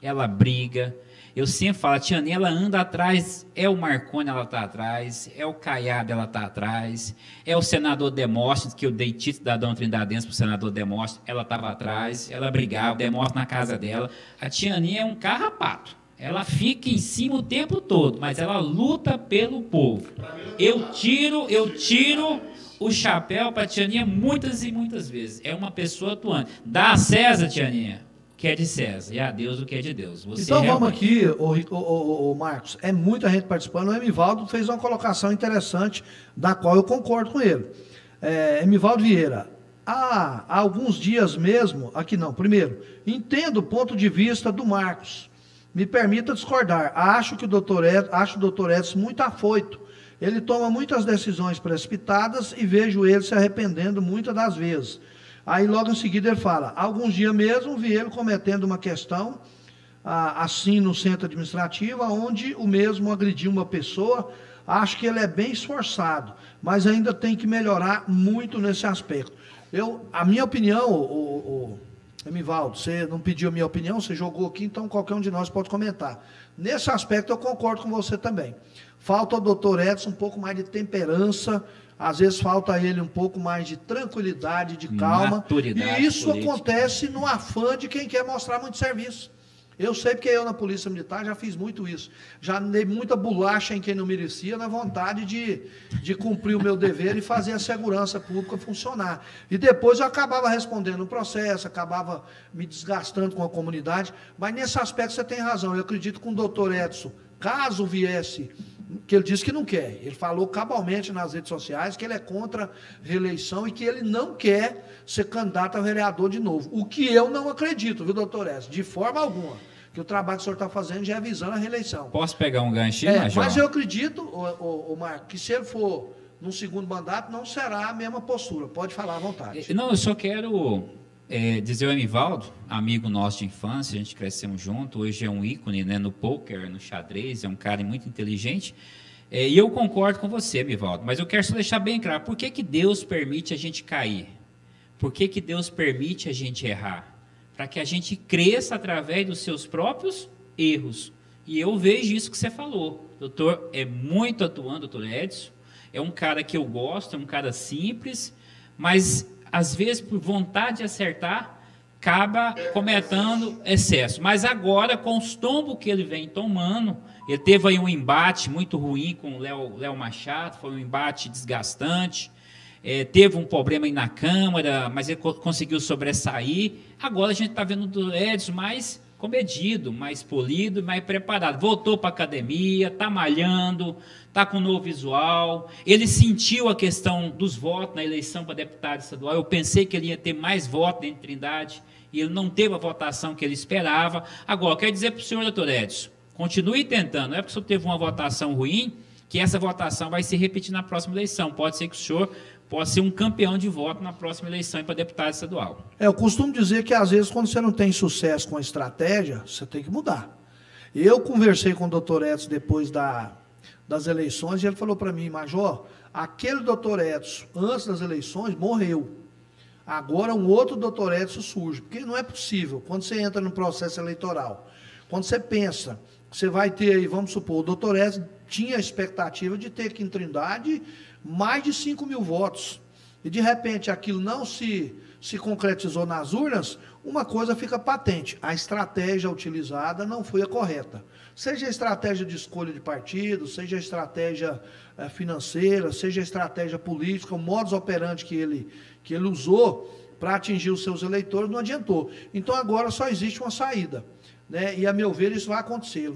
Ela briga. Eu sempre falo, a tia Aninha, ela anda atrás, é o Marconi, ela está atrás, é o Caiado, ela está atrás, é o senador Demóstenes, que eu dei título da Dona Trindadense para o senador Demóstenes, ela estava atrás, ela brigava, o Demóstenes na casa dela. A tia Aninha é um carrapato. Ela fica em cima o tempo todo, mas ela luta pelo povo. Eu tiro o chapéu para a tia Aninha muitas e muitas vezes. É uma pessoa atuante. Dá a César, tia Aninha, o que é de César, e a Deus o que é de Deus. Você então vamos realmente... aqui, o Marcos, é muita gente participando. O Emivaldo fez uma colocação interessante, da qual eu concordo com ele. Emivaldo Vieira, há alguns dias mesmo, aqui não, primeiro, entendo o ponto de vista do Marcos. Me permita discordar. Acho o doutor Edson muito afoito. Ele toma muitas decisões precipitadas e vejo ele se arrependendo muitas das vezes. Aí logo em seguida ele fala, alguns dias mesmo vi ele cometendo uma questão, assim no centro administrativo, onde o mesmo agrediu uma pessoa, acho que ele é bem esforçado, mas ainda tem que melhorar muito nesse aspecto. A minha opinião, Emivaldo, você não pediu a minha opinião, você jogou aqui, então qualquer um de nós pode comentar. Nesse aspecto eu concordo com você também. Falta ao doutor Edson um pouco mais de temperança, às vezes falta a ele um pouco mais de tranquilidade, de calma. Maturidade e isso política. acontece no afã de quem quer mostrar muito serviço. Eu sei porque eu na Polícia Militar já fiz muito isso. Já dei muita bolacha em quem não merecia, na vontade de cumprir o meu dever e fazer a segurança pública funcionar. E depois eu acabava respondendo o processo, acabava me desgastando com a comunidade. Mas nesse aspecto você tem razão. Eu acredito que o doutor Edson, caso viesse, que ele disse que não quer. Ele falou cabalmente nas redes sociais que ele é contra a reeleição e que ele não quer ser candidato a vereador de novo. O que eu não acredito, viu, doutor Edson? De forma alguma. Que o trabalho que o senhor está fazendo já é visando a reeleição. Posso pegar um ganchinho, Major? Mas eu acredito, o Marco, que se ele for num segundo mandato, não será a mesma postura. Pode falar à vontade. Não, eu só quero dizer ao Emivaldo, amigo nosso de infância, a gente crescemos junto, hoje é um ícone, né, no pôquer, no xadrez, é um cara muito inteligente, e eu concordo com você, Emivaldo, mas eu quero só deixar bem claro, por que Deus permite a gente cair? Por que Deus permite a gente errar? Para que a gente cresça através dos seus próprios erros. E eu vejo isso que você falou. O doutor é muito atuante, doutor Edson, é um cara que eu gosto, é um cara simples, mas às vezes, por vontade de acertar, acaba cometendo excesso. Mas agora, com os tombos que ele vem tomando, ele teve aí um embate muito ruim com o Léo Machado, foi um embate desgastante, teve um problema aí na Câmara, mas ele conseguiu sobressair. Agora a gente está vendo o Edson mais comedido, mais polido, mais preparado. Voltou para a academia, está malhando, está com um novo visual. Ele sentiu a questão dos votos na eleição para deputado estadual. Eu pensei que ele ia ter mais votos dentro de Trindade e ele não teve a votação que ele esperava. Agora, quero dizer para o senhor, doutor Edson, continue tentando. Não é porque o senhor teve uma votação ruim que essa votação vai se repetir na próxima eleição. Pode ser que o senhor possa ser um campeão de voto na próxima eleição para deputado estadual. Eu costumo dizer que, às vezes, quando você não tem sucesso com a estratégia, você tem que mudar. Eu conversei com o doutor Edson depois das eleições e ele falou para mim, Major, aquele doutor Edson, antes das eleições, morreu. Agora um outro doutor Edson surge, porque não é possível, quando você entra no processo eleitoral, quando você pensa, você vai ter aí, vamos supor, o doutor Edson tinha a expectativa de ter aqui em Trindade mais de 5 mil votos. E, de repente, aquilo não se concretizou nas urnas, uma coisa fica patente. A estratégia utilizada não foi a correta. Seja a estratégia de escolha de partido, seja a estratégia financeira, seja a estratégia política, o modus operandi que ele usou para atingir os seus eleitores não adiantou. Então, agora só existe uma saída, né? E, a meu ver, isso vai acontecer. Ele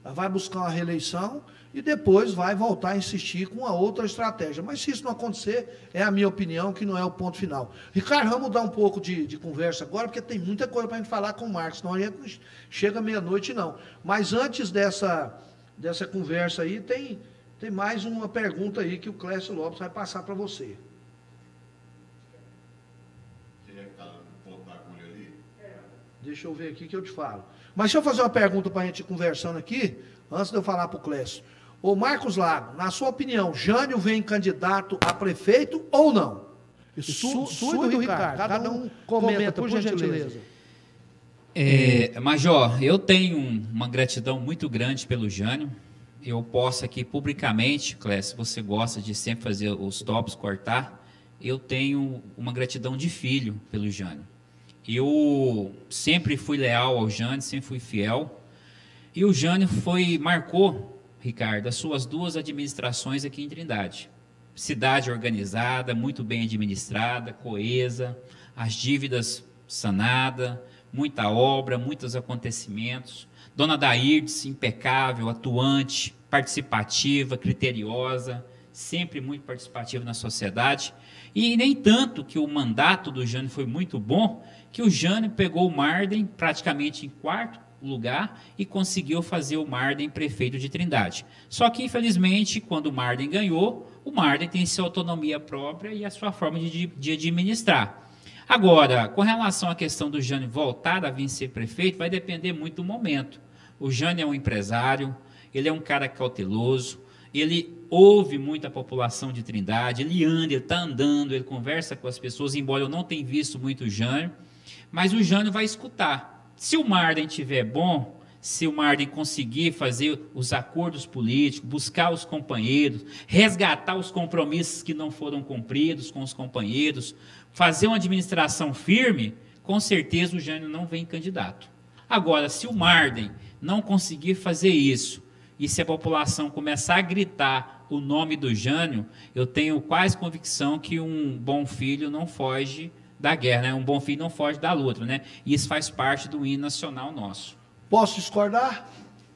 vai buscar uma reeleição e depois vai voltar a insistir com uma outra estratégia. Mas se isso não acontecer, é a minha opinião que não é o ponto final. Ricardo, vamos mudar um pouco de conversa agora, porque tem muita coisa para a gente falar com o Marcos, senão a gente não chega meia-noite, não. Mas antes dessa conversa aí, tem mais uma pergunta aí que o Clécio Lopes vai passar para você. Quem é que está no ponto da agulha ali? Deixa eu ver aqui que eu te falo. Mas deixa eu fazer uma pergunta para a gente ir conversando aqui, antes de eu falar para o Clécio. Ô Marcos Lago, na sua opinião, Jânio vem candidato a prefeito ou não? Sua e do Ricardo. Cada um comenta, por gentileza. Major, eu tenho uma gratidão muito grande pelo Jânio. Eu posso aqui publicamente, Clécio, você gosta de sempre fazer os tops, cortar, eu tenho uma gratidão de filho pelo Jânio. Eu sempre fui leal ao Jânio, sempre fui fiel. E o Jânio marcou, Ricardo, as suas 2 administrações aqui em Trindade. Cidade organizada, muito bem administrada, coesa, as dívidas sanadas, muita obra, muitos acontecimentos. Dona Dairdes, impecável, atuante, participativa, criteriosa, sempre muito participativa na sociedade. E nem tanto que o mandato do Jânio foi muito bom, que o Jânio pegou o Marden praticamente em 4º lugar e conseguiu fazer o Marden prefeito de Trindade. Só que, infelizmente, quando o Marden ganhou, o Marden tem sua autonomia própria e a sua forma de administrar. Agora, com relação à questão do Jânio voltar a vir ser prefeito, vai depender muito do momento. O Jânio é um empresário, ele é um cara cauteloso, ele ouve muito a população de Trindade, ele anda, ele está andando, ele conversa com as pessoas, embora eu não tenha visto muito o Jânio, mas o Jânio vai escutar. Se o Marden estiver bom, se o Marden conseguir fazer os acordos políticos, buscar os companheiros, resgatar os compromissos que não foram cumpridos com os companheiros, fazer uma administração firme, com certeza o Jânio não vem candidato. Agora, se o Marden não conseguir fazer isso, e se a população começar a gritar o nome do Jânio, eu tenho quase convicção que um bom filho não foge da guerra, né? Um bom filho não foge da luta, né? E isso faz parte do hino nacional nosso. Posso discordar?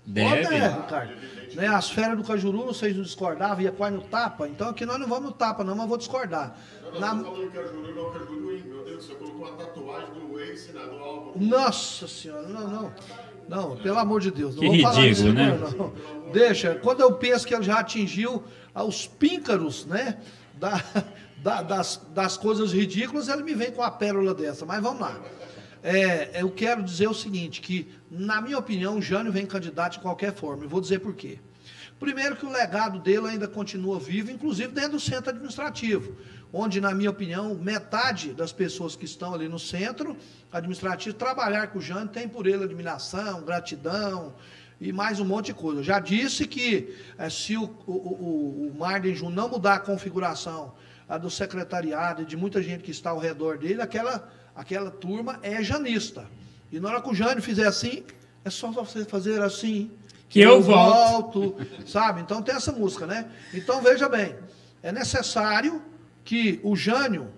Deve. Ricardo. Né, as férias do Cajuru, vocês não discordavam, ia quase no tapa. Então aqui nós não vamos no tapa, não, mas vou discordar. Não, falando Cajuru, não, Cajuru, meu Deus, você colocou uma tatuagem do ex-senador Álvaro. Nossa Senhora, não. Não, pelo amor de Deus. Não que vou falar ridículo, isso, né? Não. Deixa, quando eu penso que ele já atingiu os píncaros, né, das coisas ridículas, ele me vem com a pérola dessa. Mas vamos lá. Eu quero dizer o seguinte, que, na minha opinião, o Jânio vem candidato de qualquer forma. Eu vou dizer por quê. Primeiro que o legado dele ainda continua vivo, inclusive dentro do centro administrativo, onde, na minha opinião, metade das pessoas que estão ali no centro administrativo trabalhar com o Jânio tem por ele admiração, gratidão e mais um monte de coisa. Eu já disse que se o Marden Júnior não mudar a configuração do secretariado e de muita gente que está ao redor dele, aquela turma é janista. E na hora que o Jânio fizer assim, é só você fazer assim, que eu volto. Sabe? Então tem essa música, né? Então veja bem, é necessário que o Jânio,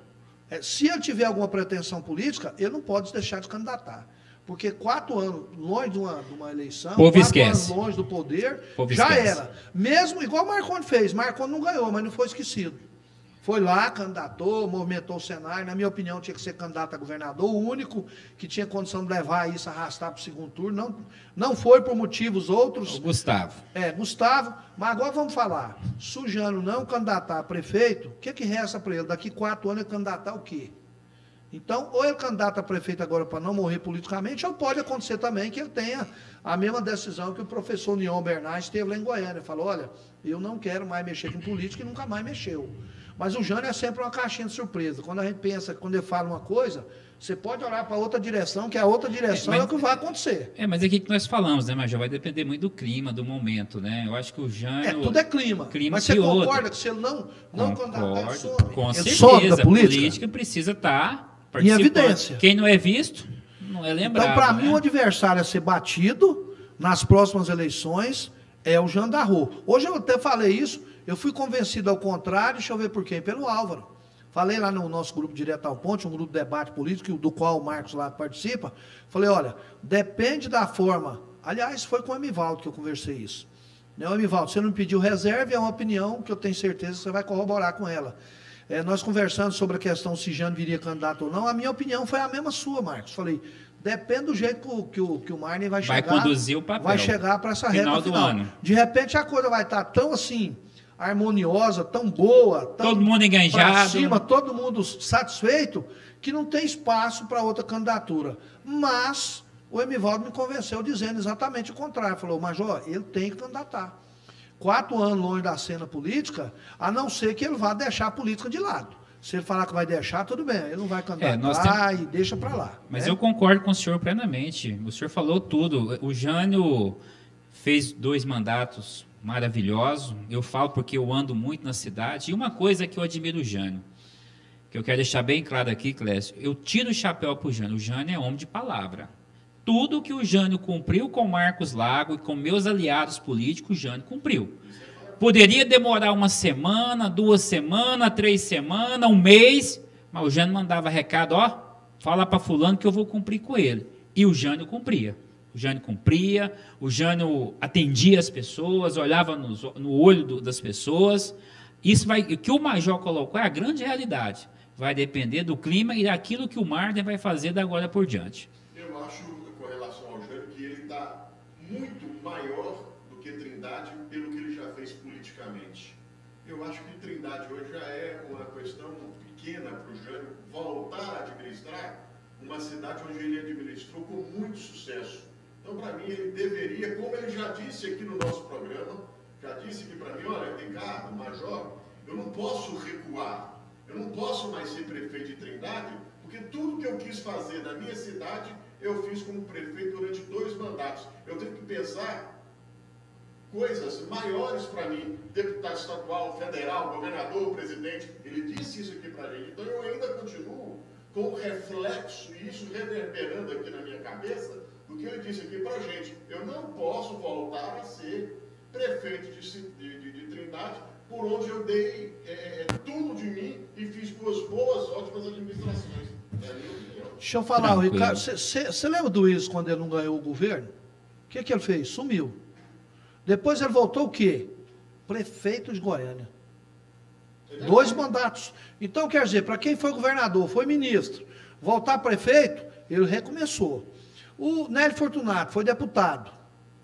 se ele tiver alguma pretensão política, ele não pode deixar de se candidatar. Porque 4 anos longe de uma eleição, 4 anos longe do poder, já era. Mesmo igual o Marconi fez. Marconi não ganhou, mas não foi esquecido. Foi lá, candidatou, movimentou o cenário. Na minha opinião, tinha que ser candidato a governador. O único que tinha condição de levar isso, arrastar para o segundo turno. Não foi por motivos outros. O Gustavo. Gustavo. Mas agora vamos falar. Se o Jânio não candidatar a prefeito, o que resta para ele? Daqui 4 anos ele candidatar o quê? Então, ou ele candidata a prefeito agora para não morrer politicamente, ou pode acontecer também que ele tenha a mesma decisão que o professor Nion Bernardes teve lá em Goiânia. Ele falou, olha, eu não quero mais mexer com política e nunca mais mexeu. Mas o Jânio é sempre uma caixinha de surpresa. Quando a gente pensa, quando ele fala uma coisa, você pode olhar para outra direção, que a outra direção é o que vai acontecer. Mas é aqui que nós falamos, né, Major? Vai depender muito do clima, do momento, né? Eu acho que o Jânio... Tudo é clima. Mas você concorda que se ele não candidatar, ele some? Com certeza. Some da política. A política precisa estar em evidência. Quem não é visto, não é lembrado. Então, para mim, o adversário a ser batido nas próximas eleições é o Jean Darro. Hoje eu até falei isso, eu fui convencido ao contrário, deixa eu ver por quem? Pelo Álvaro. Falei lá no nosso grupo Direto ao Ponte, um grupo de debate político, do qual o Marcos lá participa. Falei, olha, depende da forma. Aliás, foi com o Emivaldo que eu conversei isso. Né, Emivaldo, você não me pediu reserva, é uma opinião que eu tenho certeza que você vai corroborar com ela. Nós conversando sobre a questão se Jânio viria candidato ou não, a minha opinião foi a mesma sua, Marcos. Falei, depende do jeito que o Marden vai chegar. Vai conduzir o papel. Vai chegar para essa reta final. Ano. De repente a coisa vai estar tão assim, harmoniosa, tão boa, tão todo mundo enganjado, pra cima, todo mundo satisfeito, que não tem espaço para outra candidatura. Mas o Emivaldo me convenceu dizendo exatamente o contrário. Falou, Major, ele tem que candidatar. 4 anos longe da cena política, a não ser que ele vá deixar a política de lado. Se ele falar que vai deixar, tudo bem, ele não vai candidatar e deixa para lá. Mas eu concordo com o senhor plenamente. O senhor falou tudo. O Jânio fez 2 mandatos maravilhosos. Eu falo porque eu ando muito na cidade. E uma coisa que eu admiro o Jânio, que eu quero deixar bem claro aqui, Clécio, eu tiro o chapéu para o Jânio. O Jânio é homem de palavra. Tudo que o Jânio cumpriu com Marcos Lago e com meus aliados políticos, o Jânio cumpriu. Poderia demorar 1 semana, 2 semanas, 3 semanas, 1 mês, mas o Jânio mandava recado, fala para fulano que eu vou cumprir com ele. E o Jânio cumpria. O Jânio cumpria, o Jânio atendia as pessoas, olhava no olho das pessoas. O que o Major colocou é a grande realidade. Vai depender do clima e daquilo que o Marden vai fazer da agora por diante. Eu acho, com relação ao Jânio, que ele está muito maior do que Trindade pelo que ele já fez politicamente. Eu acho que Trindade hoje já é uma questão pequena para o Jânio voltar a administrar uma cidade onde ele administrou com muito sucesso. Então, para mim, ele deveria, como ele já disse aqui no nosso programa, já disse que para mim, olha, Ricardo, Major, eu não posso recuar. Eu não posso mais ser prefeito de Trindade, porque tudo que eu quis fazer na minha cidade, eu fiz como prefeito durante 2 mandatos. Eu tenho que pensar coisas maiores para mim, deputado estadual, federal, governador, presidente. Ele disse isso aqui para a gente. Então eu ainda continuo com o reflexo, e isso reverberando aqui na minha cabeça, do que ele disse aqui para a gente. Eu não posso voltar a ser prefeito de Trindade, por onde eu dei tudo de mim e fiz 2 boas, ótimas administrações. É a minha opinião. Deixa eu falar, Ricardo, você lembra do Luiz quando ele não ganhou o governo? O que ele fez? Sumiu. Depois ele voltou o quê? Prefeito de Goiânia. 2 mandatos. Então, quer dizer, para quem foi governador, foi ministro, voltar prefeito, ele recomeçou. O Nélio Fortunato foi deputado,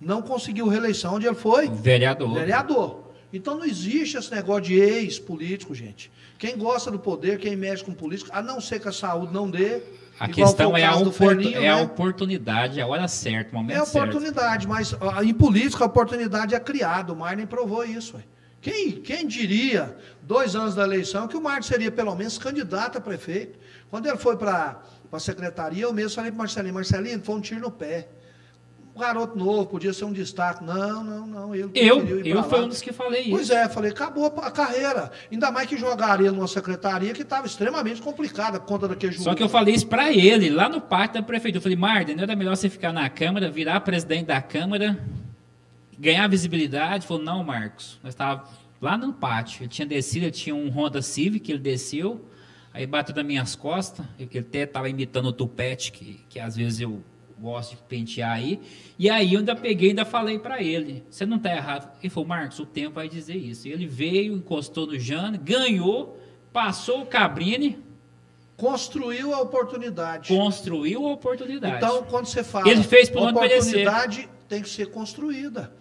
não conseguiu reeleição, onde ele foi? Vereador. Então não existe esse negócio de ex-político, gente. Quem gosta do poder, quem mexe com político, a não ser que a saúde não dê. A questão é a oportunidade, a hora certa, o momento certo. É a oportunidade, mas em política a oportunidade é criada. O Marden provou isso. Quem diria, 2 anos da eleição, que o Marden seria pelo menos candidato a prefeito? Quando ele foi para a secretaria, eu mesmo falei para o Marcelinho, foi um tiro no pé. Um garoto novo, podia ser um destaque. Não. Eu fui um dos que falei isso. Pois é, falei, acabou a carreira. Ainda mais que jogaria numa secretaria que estava extremamente complicada por conta daquele jogo. Só que eu falei isso para ele, lá no pátio da prefeitura. Eu falei, Marden, não era melhor você ficar na Câmara, virar presidente da Câmara, ganhar visibilidade? Ele falou, não, Marcos, nós estávamos lá no pátio. Ele tinha descido, ele tinha um Honda Civic, ele desceu, aí bateu nas minhas costas, ele até estava imitando o tupete, que às vezes eu gosto de pentear aí, e aí eu ainda peguei e ainda falei para ele, você não está errado. Ele falou, Marcos, o tempo vai dizer isso. E ele veio, encostou no Jânio, ganhou, passou o Cabrini. Construiu a oportunidade. Então, quando você fala, ele fez por onde merecer. A oportunidade tem que ser construída.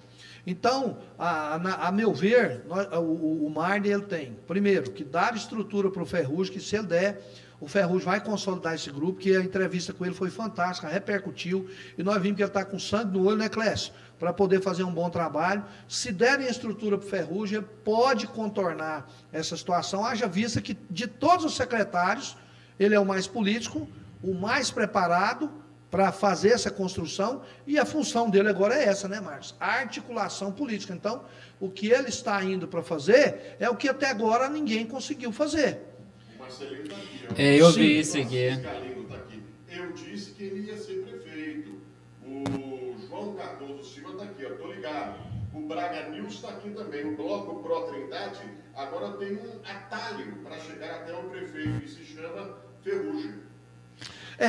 Então, a meu ver, o Marden ele tem, primeiro, que dar estrutura para o Ferrugem, que se ele der, o Ferrugem vai consolidar esse grupo, que a entrevista com ele foi fantástica, repercutiu, e nós vimos que ele está com sangue no olho, né, Clécio? Para poder fazer um bom trabalho. Se derem estrutura para o Ferrugem, ele pode contornar essa situação, haja vista que de todos os secretários, ele é o mais político, o mais preparado para fazer essa construção, e a função dele agora é essa, né, Marcos? A articulação política. Então, o que ele está indo para fazer é o que até agora ninguém conseguiu fazer. O Marcelinho está aqui. Eu vi isso aqui. Tá aqui. Eu disse que ele ia ser prefeito. O João Cardoso Silva está aqui, tô ligado. O Braga News está aqui também. O Bloco Pro Trindade agora tem um atalho para chegar até o prefeito, e se chama Ferrugem.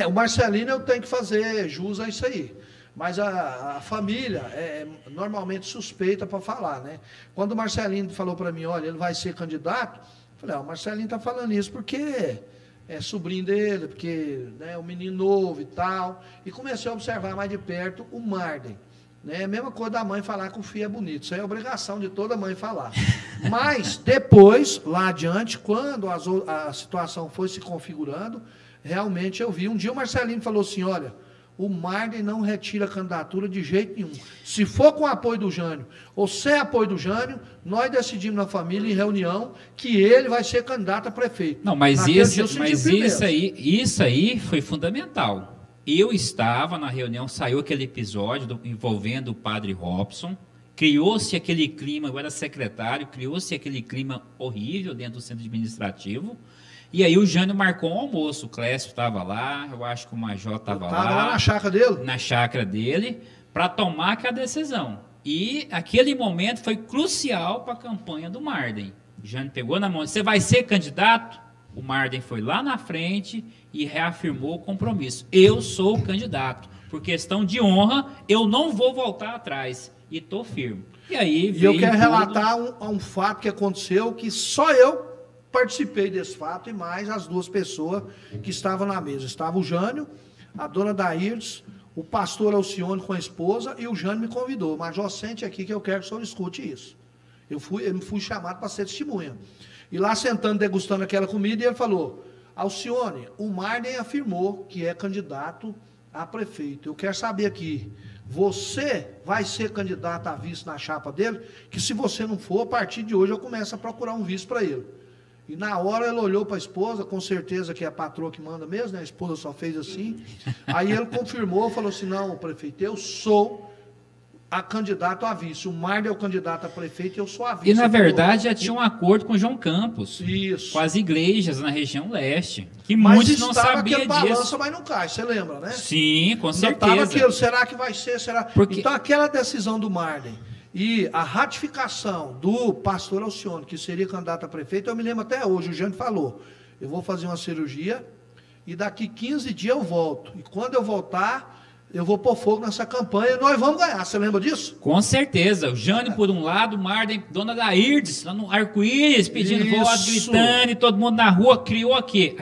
O Marcelino eu tenho que fazer jus a isso aí. Mas a família é normalmente suspeita para falar, né? Quando o Marcelino falou para mim, olha, ele vai ser candidato, eu falei, o Marcelino está falando isso porque é sobrinho dele, porque é um menino novo e tal. E comecei a observar mais de perto o Marden. Né? A mesma coisa da mãe falar que o filho é bonito. Isso é obrigação de toda mãe falar. Mas depois, lá adiante, quando a situação foi se configurando, realmente eu vi. Um dia o Marcelino falou assim, olha, o Marden não retira a candidatura de jeito nenhum. Se for com apoio do Jânio ou sem apoio do Jânio, nós decidimos na família, em reunião, que ele vai ser candidato a prefeito. Não, mas isso aí foi fundamental. Eu estava na reunião, saiu aquele episódio envolvendo o padre Robson, criou-se aquele clima, eu era secretário, criou-se aquele clima horrível dentro do centro administrativo. E aí o Jânio marcou um almoço, o Clécio estava lá, eu acho que o Major estava lá na chácara dele? Na chácara dele, para tomar aquela decisão. E aquele momento foi crucial para a campanha do Marden. O Jânio pegou na mão, você vai ser candidato? O Marden foi lá na frente e reafirmou o compromisso. Eu sou o candidato. Por questão de honra, eu não vou voltar atrás. E estou firme. E aí veio eu quero relatar um fato que aconteceu, que só eu participei desse fato, e mais as 2 pessoas que estavam na mesa. Estava o Jânio, a dona Dairdes, o pastor Alcione com a esposa, e o Jânio me convidou. Major, sente aqui que eu quero que o senhor escute isso. Eu fui chamado para ser testemunha. E lá sentando, degustando aquela comida, e ele falou, Alcione, o Marden afirmou que é candidato a prefeito. Eu quero saber aqui, você vai ser candidato a vice na chapa dele, que se você não for, a partir de hoje eu começo a procurar um vice para ele. E na hora ele olhou para a esposa, com certeza que é a patroa que manda mesmo, né? A esposa só fez assim. Aí ele confirmou, falou assim, não, prefeito, eu sou a candidato a vice. O Marden é o candidato a prefeito e eu sou a vice. E na verdade já tinha um acordo com o João Campos. Isso. Com as igrejas na região leste. Que Mas muitos não estava sabiam aquele disso. balança, mas não cai, você lembra, né? Sim, com Ainda certeza. estava aquilo, será que vai ser, será? Porque... Então aquela decisão do Marden e a ratificação do pastor Alcione, que seria candidato a prefeito, eu me lembro até hoje, o Jânio falou, eu vou fazer uma cirurgia e daqui 15 dias eu volto. E quando eu voltar, eu vou pôr fogo nessa campanha e nós vamos ganhar. Você lembra disso? Com certeza. O Jânio por um lado, o Marden, dona da Irdes, lá no Arco-Íris, pedindo voz, gritando, e todo mundo na rua, criou aqui.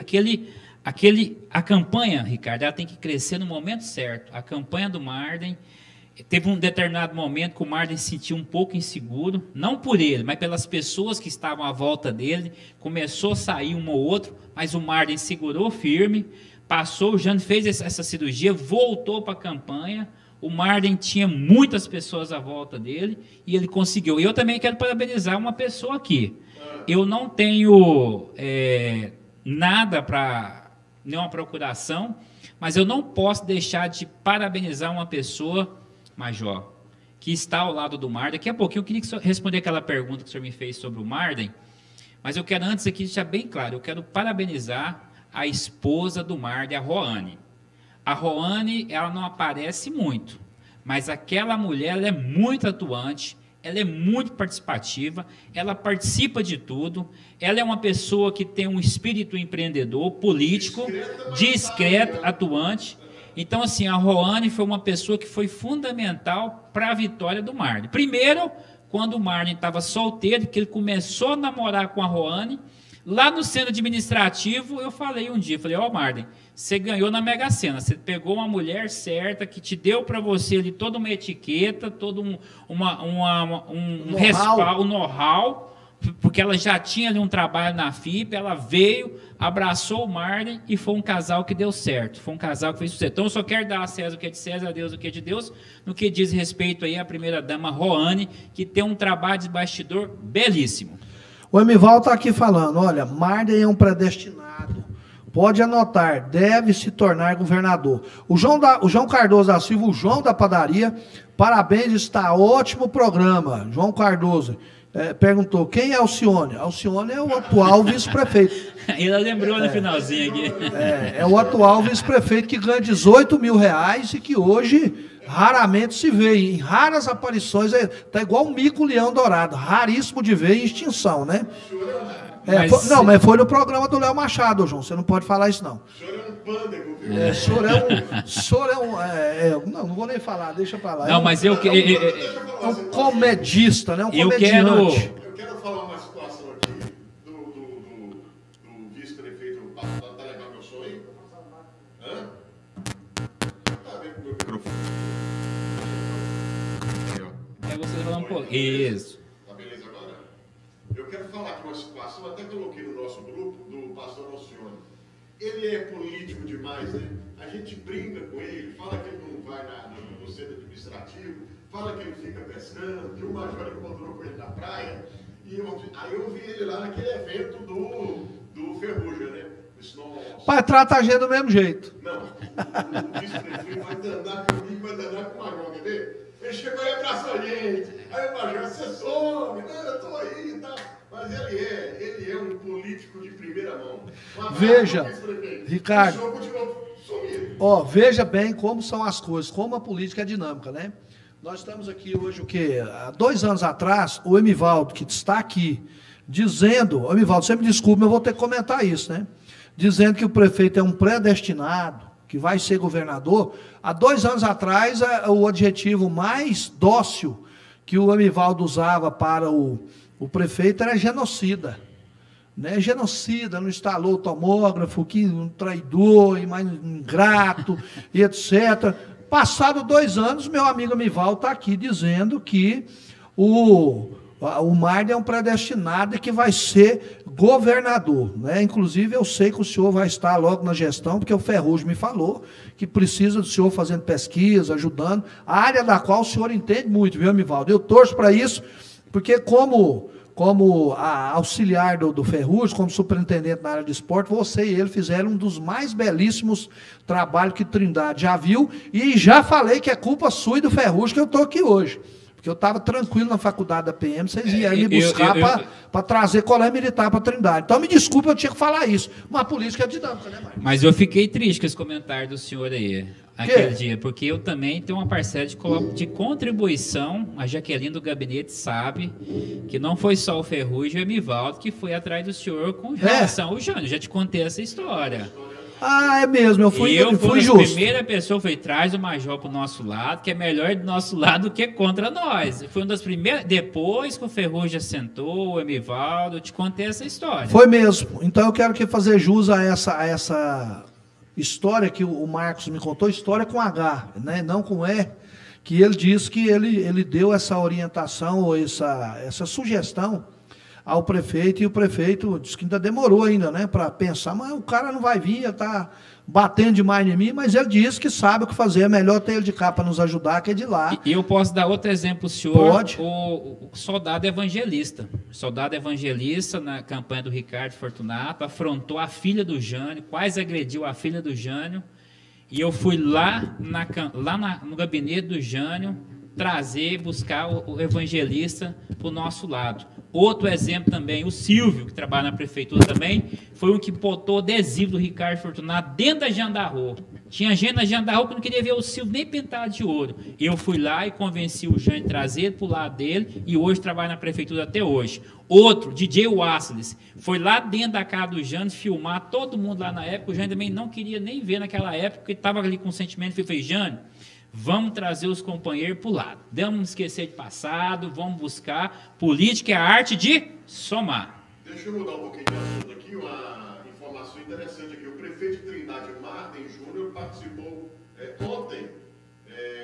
A campanha, Ricardo, ela tem que crescer no momento certo. A campanha do Marden, teve um determinado momento que o Marden se sentiu um pouco inseguro, não por ele, mas pelas pessoas que estavam à volta dele. Começou a sair um ou outro, mas o Marden segurou firme, passou, o Jânio fez essa cirurgia, voltou para a campanha. O Marden tinha muitas pessoas à volta dele e ele conseguiu. E eu também quero parabenizar uma pessoa aqui. Eu não tenho nada para nenhuma procuração, mas eu não posso deixar de parabenizar uma pessoa, Major, que está ao lado do Marden. Daqui a pouquinho eu queria responder aquela pergunta que o senhor me fez sobre o Marden, mas eu quero antes aqui deixar bem claro, eu quero parabenizar a esposa do Marden, a Roane. A Roane, ela não aparece muito, mas aquela mulher, ela é muito atuante, ela é muito participativa, ela participa de tudo, ela é uma pessoa que tem um espírito empreendedor, político, discreto, atuante. Então, assim, a Roane foi uma pessoa que foi fundamental para a vitória do Marden. Primeiro, quando o Marden estava solteiro, que ele começou a namorar com a Roane, lá no centro administrativo, eu falei um dia, falei, ó, Marden, você ganhou na Mega Sena, você pegou uma mulher certa, que te deu para você ali toda uma etiqueta, todo um respaldo, um know-how, porque ela já tinha ali um trabalho na FIP, ela veio, abraçou o Marden e foi um casal que deu certo, foi um casal que fez sucesso. Então eu só quero dar a César o que é de César, a Deus o que é de Deus, no que diz respeito aí à primeira-dama Roane, que tem um trabalho de bastidor belíssimo. O Emival está aqui falando, olha, Marden é um predestinado, pode anotar, deve se tornar governador. O João Cardoso da Silva, o João da Padaria, parabéns, está ótimo programa. João Cardoso perguntou, quem é Alcione? Alcione é o atual vice-prefeito. Ele lembrou no finalzinho aqui. É o atual vice-prefeito que ganha 18 mil reais e que hoje raramente se vê. Em raras aparições, está igual um mico-leão dourado, raríssimo de ver em extinção, né? Mas foi no programa do Léo Machado, João, você não pode falar isso, não. O senhor é um pândego. O senhor é um... Não vou nem falar, deixa pra lá. Não, mas eu... É um comedista, né? Um comediante. Eu quero falar uma situação aqui do vice-prefeito. Tá legal meu som aí? Hã? Tá bem com o meu microfone. você falando um pouco. Isso. Tá beleza agora? Eu quero falar aqui uma situação, até coloquei no nosso grupo, do pastor Alcione. Ele é político demais, né? A gente brinca com ele, fala que ele não vai no centro administrativo, fala que ele fica pescando, que o major encontrou com ele na praia. E aí eu vi ele lá naquele evento do Ferrugem, né? Pai, trata a gente do mesmo jeito. Não, o vice-prefeito vai danar comigo, vai danar com o major, quer ver? Ele chegou e abraçou a gente. Aí o major, você some, não, eu tô aí e tal. Mas ele é um político de primeira mão. Veja, Ricardo, o senhor continuou sumido. Ó, veja bem como são as coisas, como a política é dinâmica, né? Nós estamos aqui hoje, o quê? Há 2 anos atrás, o Emivaldo, que está aqui, dizendo... Emivaldo, você me desculpe, mas eu vou ter que comentar isso, né? Dizendo que o prefeito é um predestinado, que vai ser governador. Há 2 anos atrás, o adjetivo mais dócil que o Emivaldo usava para o prefeito era genocida. Né? Genocida, não instalou o tomógrafo, que um traidor, e mais ingrato, e etc. Passado 2 anos, meu amigo Emivaldo está aqui dizendo que o o Marden é um predestinado que vai ser governador, né? Inclusive, eu sei que o senhor vai estar logo na gestão, porque o Ferrugem me falou que precisa do senhor fazendo pesquisa, ajudando, a área da qual o senhor entende muito, viu, Amivaldo? Eu torço para isso, porque como auxiliar do Ferrugem, como superintendente na área de esporte, você e ele fizeram um dos mais belíssimos trabalhos que Trindade já viu, e já falei que é culpa sua e do Ferrugem que eu estou aqui hoje. Porque eu estava tranquilo na faculdade da PM, vocês vieram me buscar para trazer colégio militar para Trindade. Então, me desculpa, eu tinha que falar isso. Uma política é dinâmica, né, Marcos? Mas eu fiquei triste com esse comentário do senhor aí, aquele dia, porque eu também tenho uma parcela de contribuição. A Jaqueline do gabinete sabe que não foi só o Ferrugem e o Emivaldo que foi atrás do senhor com relação ao Jânio. Já te contei essa história. Ah, é mesmo, eu fui justo. A primeira pessoa foi traz o Major pro nosso lado, que é melhor do nosso lado do que contra nós. Foi uma das primeiras, depois que o Ferrugem assentou, o Emivaldo, eu te contei essa história. Foi mesmo. Então eu quero fazer jus a essa história que o Marcos me contou, história com H, né? Não com E, que ele disse que ele deu essa orientação ou essa sugestão ao prefeito, e o prefeito disse que ainda demorou ainda, né, para pensar, mas o cara não vai vir, está batendo demais em mim, mas ele disse que sabe o que fazer, é melhor ter ele de cá para nos ajudar que de lá. E eu posso dar outro exemplo, senhor? Pode. O soldado evangelista. O soldado evangelista, na campanha do Ricardo Fortunato, afrontou a filha do Jânio, quase agrediu a filha do Jânio, e eu fui lá no gabinete do Jânio buscar o evangelista para o nosso lado. Outro exemplo também, o Silvio, que trabalha na prefeitura também, foi um que botou adesivo do Ricardo Fortunato dentro da Jandarrô. Tinha gente na Jandarrô que não queria ver o Silvio nem pintado de ouro. Eu fui lá e convenci o Jânio a trazer ele para o lado dele, e hoje trabalha na prefeitura até hoje. Outro, DJ Wassilis, foi lá dentro da casa do Jânio filmar todo mundo lá na época. O Jânio também não queria nem ver naquela época, porque estava ali com sentimento. Eu falei, Jânio, vamos trazer os companheiros para o lado. Vamos esquecer de passado, vamos buscar. Política é a arte de somar. Deixa eu mudar um pouquinho de assunto aqui, uma informação interessante aqui. O prefeito de Trindade, Marden Júnior, participou ontem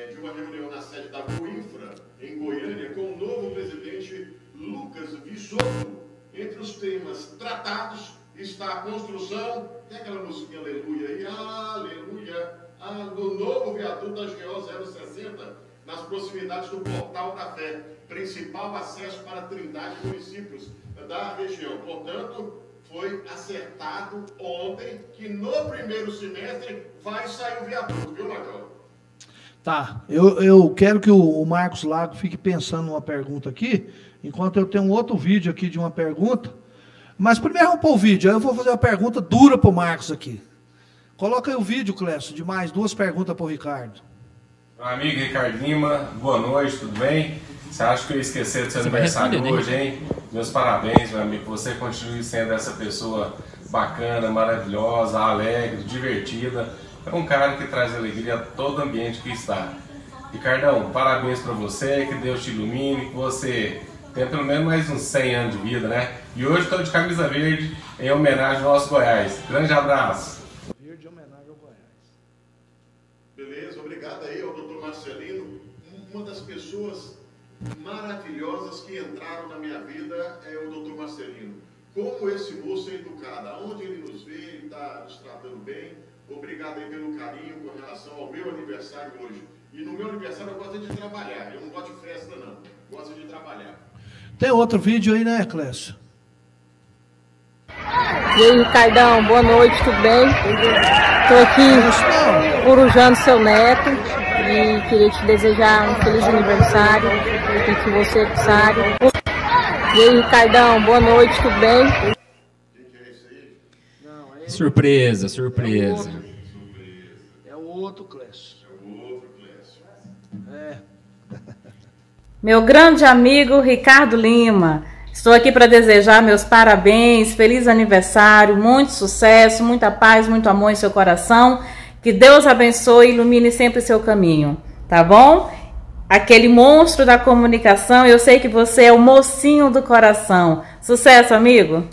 de uma reunião na sede da Coinfra, em Goiânia, com o novo presidente Lucas Visotto. Entre os temas tratados está a construção, tem aquela musiquinha aleluia aí, aleluia, do novo viaduto da GO 060, nas proximidades do Portal da Fé, principal acesso para Trindade e municípios da região. Portanto, foi acertado ontem que no primeiro semestre vai sair o viaduto, viu, Major? Tá, eu quero que o Marcos Lago fique pensando numa pergunta aqui, enquanto eu tenho um outro vídeo aqui de uma pergunta. Mas primeiro vamos pôr o vídeo, aí eu vou fazer uma pergunta dura para o Marcos aqui. Coloca aí o vídeo, Clécio, de mais duas perguntas para o Ricardo. Meu amigo Ricardo Lima, boa noite, tudo bem? Você acha que eu esqueci do seu aniversário hoje, hein? Meus parabéns, meu amigo. Você continue sendo essa pessoa bacana, maravilhosa, alegre, divertida. É um cara que traz alegria a todo ambiente que está. Ricardão, parabéns para você, que Deus te ilumine, que você tenha pelo menos mais uns 100 anos de vida, né? E hoje estou de camisa verde em homenagem ao nosso Goiás. Grande abraço. Verde em homenagem ao Goiás. Beleza, obrigado aí ao doutor Marcelino. Uma das pessoas maravilhosas que entraram na minha vida é o doutor Marcelino. Como esse moço é educado, aonde ele nos vê, ele está nos tratando bem. Obrigado aí pelo carinho com relação ao meu aniversário hoje. E no meu aniversário eu gosto de trabalhar, eu não gosto de festa não, gosto de trabalhar. Tem outro vídeo aí, né, Clécio? E aí, Ricardão, boa noite, tudo bem? Estou aqui corujando seu neto e queria te desejar um feliz aniversário, que você sabe. E aí, Ricardão, boa noite, tudo bem? Surpresa, surpresa. É o outro Clécio. É. Meu grande amigo Ricardo Lima, estou aqui para desejar meus parabéns, feliz aniversário, muito sucesso, muita paz, muito amor em seu coração. Que Deus abençoe e ilumine sempre seu caminho, tá bom? Aquele monstro da comunicação, eu sei que você é o mocinho do coração. Sucesso, amigo!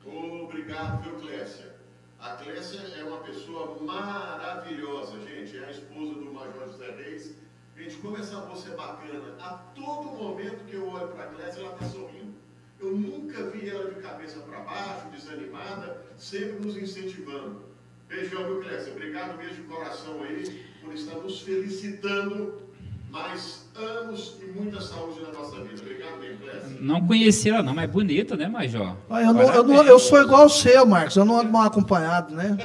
Obrigado, viu, Clécia? A Clécia é uma pessoa maravilhosa, gente. É a esposa do Major José Reis. Gente, como essa moça é bacana. A todo momento que eu olho para para a Clésia, ela está sorrindo. Eu nunca vi ela de cabeça para baixo, desanimada, sempre nos incentivando. Beijão, viu, Clésia? Obrigado mesmo de coração aí por estar nos felicitando. Mais anos e muita saúde na nossa vida. Obrigado mesmo, Clésia. Não conheci ela não, mas bonita, né, Major? Eu sou igual o seu, Marcos. Eu não ando mal acompanhado, né?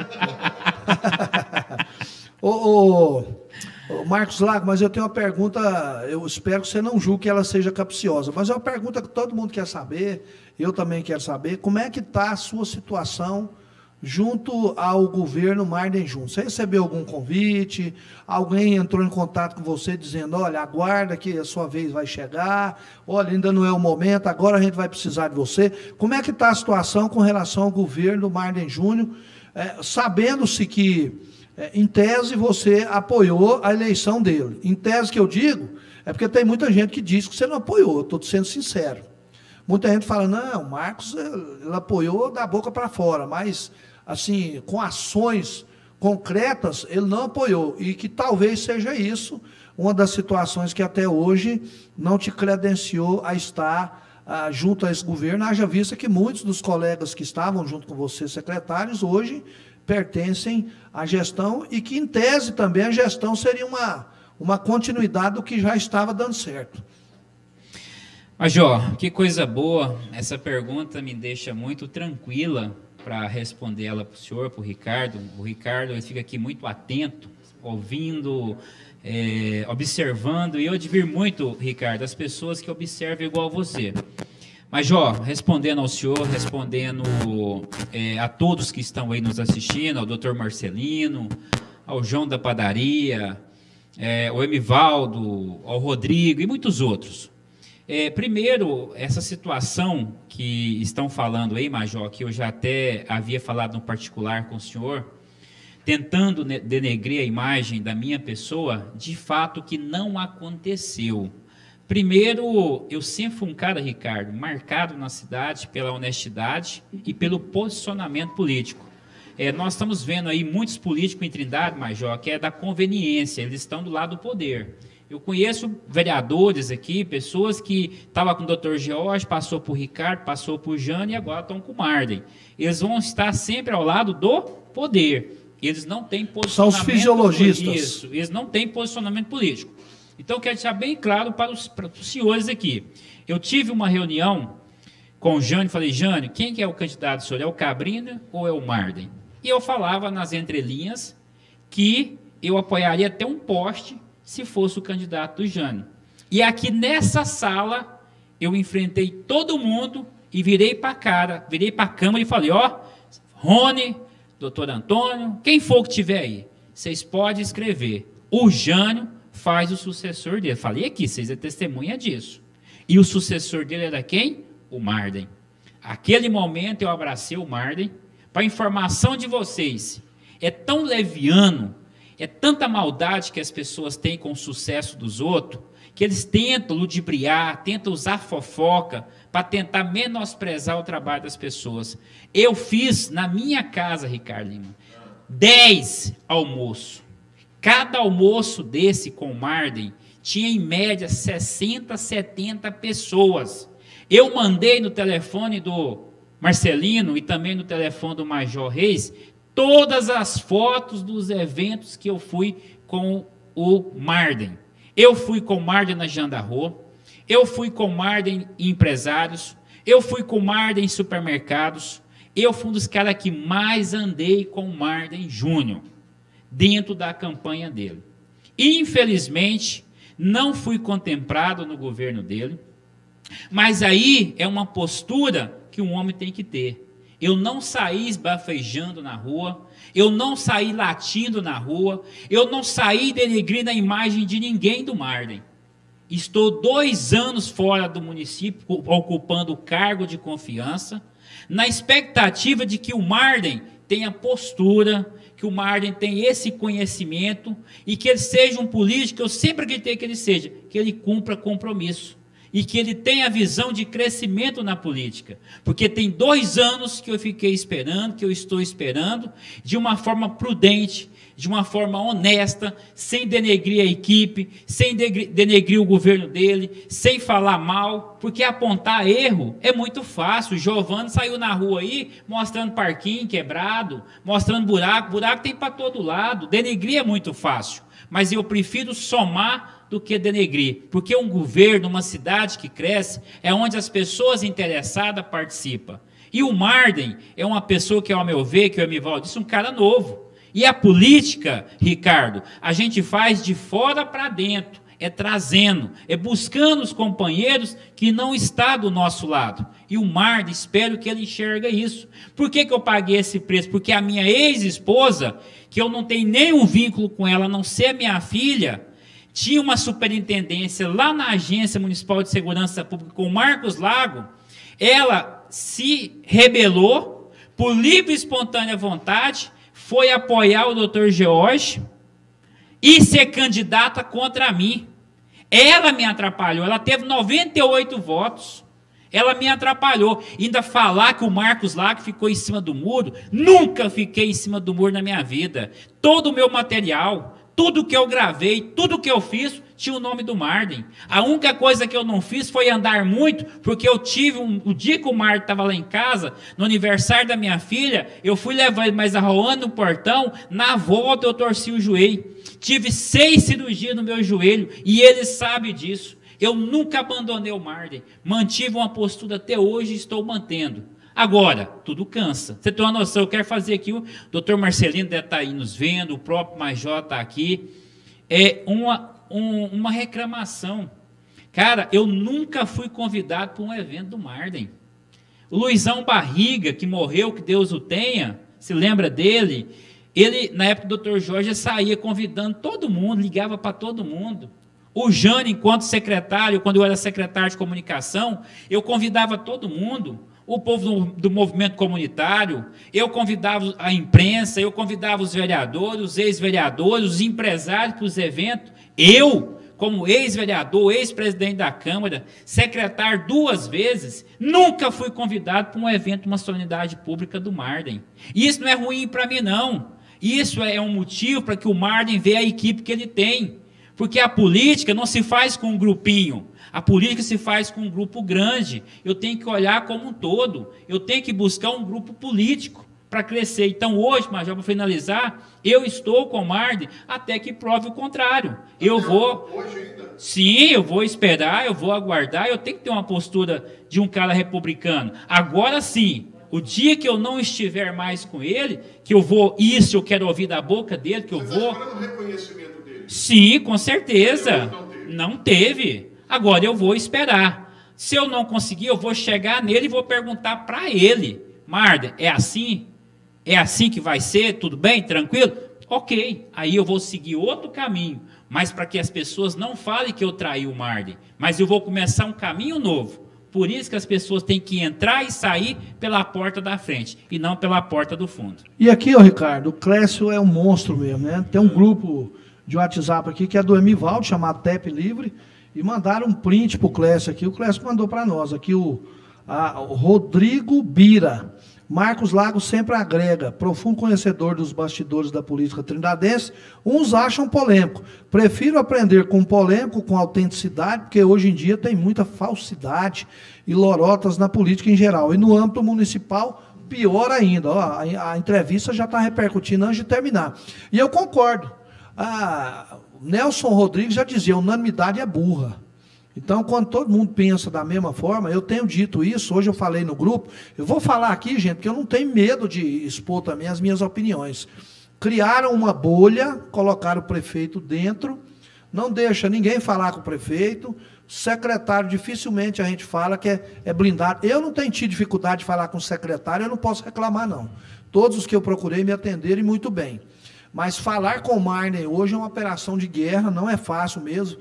Ô, Marcos Lago, mas eu tenho uma pergunta, eu espero que você não julgue que ela seja capciosa, mas é uma pergunta que todo mundo quer saber, eu também quero saber, como é que está a sua situação junto ao governo Marden Júnior? Você recebeu algum convite? Alguém entrou em contato com você dizendo, olha, aguarda que a sua vez vai chegar, olha, ainda não é o momento, agora a gente vai precisar de você. Como é que está a situação com relação ao governo Marden Júnior, sabendo-se que em tese, você apoiou a eleição dele. Em tese que eu digo, é porque tem muita gente que diz que você não apoiou, estou sendo sincero. Muita gente fala, não, o Marcos, ele apoiou da boca para fora, mas, assim, com ações concretas, ele não apoiou. E que talvez seja isso, uma das situações que até hoje não te credenciou a estar junto a esse governo, haja vista que muitos dos colegas que estavam junto com você, secretários, hoje pertencem à gestão e que, em tese, também a gestão seria uma continuidade do que já estava dando certo. Major, que coisa boa. Essa pergunta me deixa muito tranquila para responder ela para o senhor, para o Ricardo. O Ricardo ele fica aqui muito atento, ouvindo, observando, e eu admiro muito, Ricardo, as pessoas que observam igual você. Major, respondendo ao senhor, respondendo a todos que estão aí nos assistindo, ao doutor Marcelino, ao João da Padaria, ao Emivaldo, ao Rodrigo e muitos outros. Primeiro, essa situação que estão falando aí, Major, que eu já até havia falado no particular com o senhor, tentando denegrir a imagem da minha pessoa, de fato que não aconteceu. Primeiro, eu sempre fui um cara, Ricardo, marcado na cidade pela honestidade e pelo posicionamento político. Nós estamos vendo aí muitos políticos em Trindade, Major, que é da conveniência, eles estão do lado do poder. Eu conheço vereadores aqui, pessoas que estavam com o doutor George, passou por Ricardo, passou por Jane e agora estão com o Marden. Eles vão estar sempre ao lado do poder. Eles não têm posicionamento. São os fisiologistas. Isso, eles não têm posicionamento político. Então, eu quero deixar bem claro para os senhores aqui. Eu tive uma reunião com o Jânio, falei, Jânio, quem que é o candidato do senhor? É o Cabrina ou é o Marden? E eu falava nas entrelinhas que eu apoiaria até um poste se fosse o candidato do Jânio. E aqui nessa sala, eu enfrentei todo mundo e virei para a câmera e falei, Rony, doutor Antônio, quem for que tiver aí, vocês podem escrever, o Jânio faz o sucessor dele. Falei aqui, vocês é testemunha disso. E o sucessor dele era quem? O Marden. Aquele momento eu abracei o Marden. Para informação de vocês, é tão leviano, é tanta maldade que as pessoas têm com o sucesso dos outros, que eles tentam ludibriar, tentam usar fofoca para tentar menosprezar o trabalho das pessoas. Eu fiz na minha casa, Ricardo Lima, 10 almoços. Cada almoço desse com o Marden tinha em média 60, 70 pessoas. Eu mandei no telefone do Marcelino e também no telefone do Major Reis todas as fotos dos eventos que eu fui com o Marden. Eu fui com o Marden na Jandarrô, eu fui com o Marden em empresários, eu fui com o Marden em supermercados, eu fui um dos caras que mais andei com o Marden Júnior dentro da campanha dele. Infelizmente, não fui contemplado no governo dele, mas aí é uma postura que um homem tem que ter. Eu não saí esbafejando na rua, eu não saí latindo na rua, eu não saí denegrindo a imagem de ninguém do Marden. Estou 2 anos fora do município, ocupando o cargo de confiança, na expectativa de que o Marden tenha postura, que o Marden tenha esse conhecimento e que ele seja um político, eu sempre acreditei que ele seja, que ele cumpra compromisso e que ele tenha a visão de crescimento na política, porque tem 2 anos que eu fiquei esperando, que eu estou esperando, de uma forma prudente, de uma forma honesta, sem denegrir a equipe, sem denegrir o governo dele, sem falar mal, porque apontar erro é muito fácil. O Giovanni saiu na rua aí mostrando parquinho quebrado, mostrando buraco tem para todo lado. Denegrir é muito fácil, mas eu prefiro somar do que denegrir, porque um governo, uma cidade que cresce, é onde as pessoas interessadas participam. E o Marden é uma pessoa que, ao meu ver, que o Emivaldo disse, um cara novo. E a política, Ricardo, a gente faz de fora para dentro, é trazendo, é buscando os companheiros que não estão do nosso lado. E o Marden, espero que ele enxerga isso. Por que eu paguei esse preço? Porque a minha ex-esposa, que eu não tenho nenhum vínculo com ela, a não ser minha filha, tinha uma superintendência lá na Agência Municipal de Segurança Pública com o Marcos Lago. Ela se rebelou por livre e espontânea vontade, foi apoiar o doutor George e ser candidata contra mim. Ela me atrapalhou, ela teve 98 votos, ela me atrapalhou. Ainda falar que o Marcos Lago ficou em cima do muro, nunca fiquei em cima do muro na minha vida. Todo o meu material, tudo que eu gravei, tudo que eu fiz, tinha o nome do Marden. A única coisa que eu não fiz foi andar muito, porque eu tive o dia que o Marden estava lá em casa, no aniversário da minha filha, eu fui levar ele mais arroando no portão, na volta eu torci o joelho. Tive 6 cirurgias no meu joelho, e ele sabe disso. Eu nunca abandonei o Marden, mantive uma postura até hoje e estou mantendo. Agora, tudo cansa. Você tem uma noção, eu quero fazer aqui, o doutor Marcelino deve estar aí nos vendo, o próprio Major está aqui, é uma reclamação. Cara, eu nunca fui convidado para um evento do Marden. O Luizão Barriga, que morreu, que Deus o tenha, se lembra dele? Ele, na época do Dr. Jorge, saía convidando todo mundo, ligava para todo mundo. O Jânio, enquanto secretário, quando eu era secretário de comunicação, eu convidava todo mundo. O povo do movimento comunitário, eu convidava a imprensa, eu convidava os vereadores, os ex-vereadores, os empresários para os eventos. Eu, como ex-vereador, ex-presidente da Câmara, secretário 2 vezes, nunca fui convidado para um evento, uma solenidade pública do Marden. E isso não é ruim para mim, não. Isso é um motivo para que o Marden veja a equipe que ele tem. Porque a política não se faz com um grupinho. A política se faz com um grupo grande. Eu tenho que olhar como um todo. Eu tenho que buscar um grupo político para crescer. Então, hoje, Major, para finalizar, eu estou com o Marden até que prove o contrário. Eu vou... Hoje ainda? Sim, eu vou esperar, eu vou aguardar. Eu tenho que ter uma postura de um cara republicano. Agora sim, o dia que eu não estiver mais com ele, que eu vou... Isso eu quero ouvir da boca dele, que eu vou... Você está esperando o reconhecimento dele? Sim, com certeza. Não teve. Agora eu vou esperar. Se eu não conseguir, eu vou chegar nele e vou perguntar para ele: Marden, é assim? É assim que vai ser? Tudo bem? Tranquilo? Ok. Aí eu vou seguir outro caminho. Mas para que as pessoas não falem que eu traí o Marden. Mas eu vou começar um caminho novo. Por isso que as pessoas têm que entrar e sair pela porta da frente e não pela porta do fundo. E aqui, ó, Ricardo, o Clécio é um monstro mesmo, né? Tem um grupo de WhatsApp aqui que é do Emivaldo, chamado TEP Livre. E mandaram um print para o Clécio aqui. O Clécio mandou para nós aqui o Rodrigo Bira. Marcos Lago sempre agrega. Profundo conhecedor dos bastidores da política trindadense. Uns acham polêmico. Prefiro aprender com polêmico, com autenticidade, porque hoje em dia tem muita falsidade e lorotas na política em geral. E no âmbito municipal, pior ainda. Ó, a entrevista já está repercutindo antes de terminar. E eu concordo. Nelson Rodrigues já dizia, unanimidade é burra. Então, quando todo mundo pensa da mesma forma, eu tenho dito isso, hoje eu falei no grupo, eu vou falar aqui, gente, porque eu não tenho medo de expor também as minhas opiniões. Criaram uma bolha, colocaram o prefeito dentro, não deixa ninguém falar com o prefeito, secretário, dificilmente a gente fala que é blindado. Eu não tenho tido dificuldade de falar com o secretário, eu não posso reclamar, não. Todos os que eu procurei me atenderam muito bem. Mas falar com o Marden hoje é uma operação de guerra, não é fácil mesmo.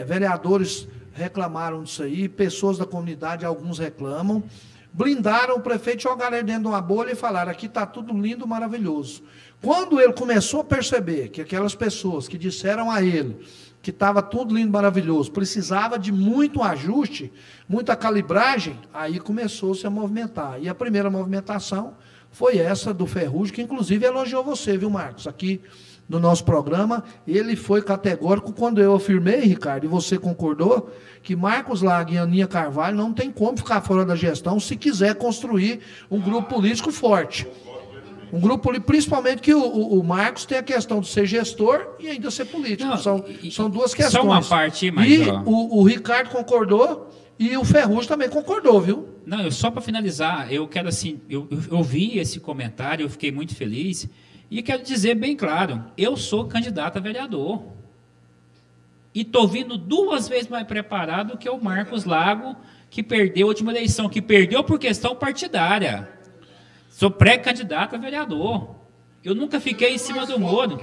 Vereadores reclamaram disso aí, pessoas da comunidade, alguns reclamam. Blindaram o prefeito, jogaram ele dentro de uma bolha e falaram, aqui está tudo lindo, maravilhoso. Quando ele começou a perceber que aquelas pessoas que disseram a ele que estava tudo lindo, maravilhoso, precisava de muito ajuste, muita calibragem, aí começou-se a movimentar. E a primeira movimentação foi essa do Ferrugem, que inclusive elogiou você, viu, Marcos? Aqui no nosso programa, ele foi categórico quando eu afirmei, Ricardo, e você concordou, que Marcos Lago e Aninha Carvalho não tem como ficar fora da gestão se quiser construir um grupo político forte. Um grupo, principalmente que o Marcos tem a questão de ser gestor e ainda ser político. Não, são duas questões. Só uma parte, mas, e o Ricardo concordou e o Ferrugem também concordou, viu? Não, só para finalizar, eu quero assim, eu vi esse comentário, eu fiquei muito feliz e quero dizer bem claro, eu sou candidato a vereador e estou vindo 2 vezes mais preparado que o Marcos Lago, que perdeu a última eleição, que perdeu por questão partidária. Sou pré-candidato a vereador. Eu nunca fiquei em cima do muro.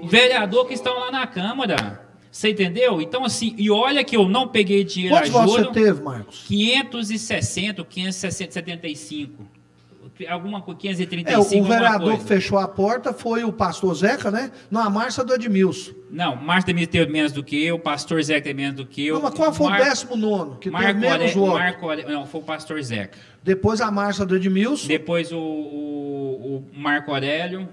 Vereador que estão lá na Câmara. Você entendeu? Então, assim, e olha que eu não peguei dinheiro a juro. Quantos votos você teve, Marcos? 560, 575. Alguma coisa, 535. O vereador que fechou a porta foi o pastor Zeca, né? Não, a Márcia do Edmilson. Não, Márcia do Edmilson teve menos do que eu, o pastor Zeca teve menos do que eu. Não, mas qual foi o 19º? Que teve menos votos? Não, foi o pastor Zeca. Depois a Márcia do Edmilson. Depois o Marco Aurélio.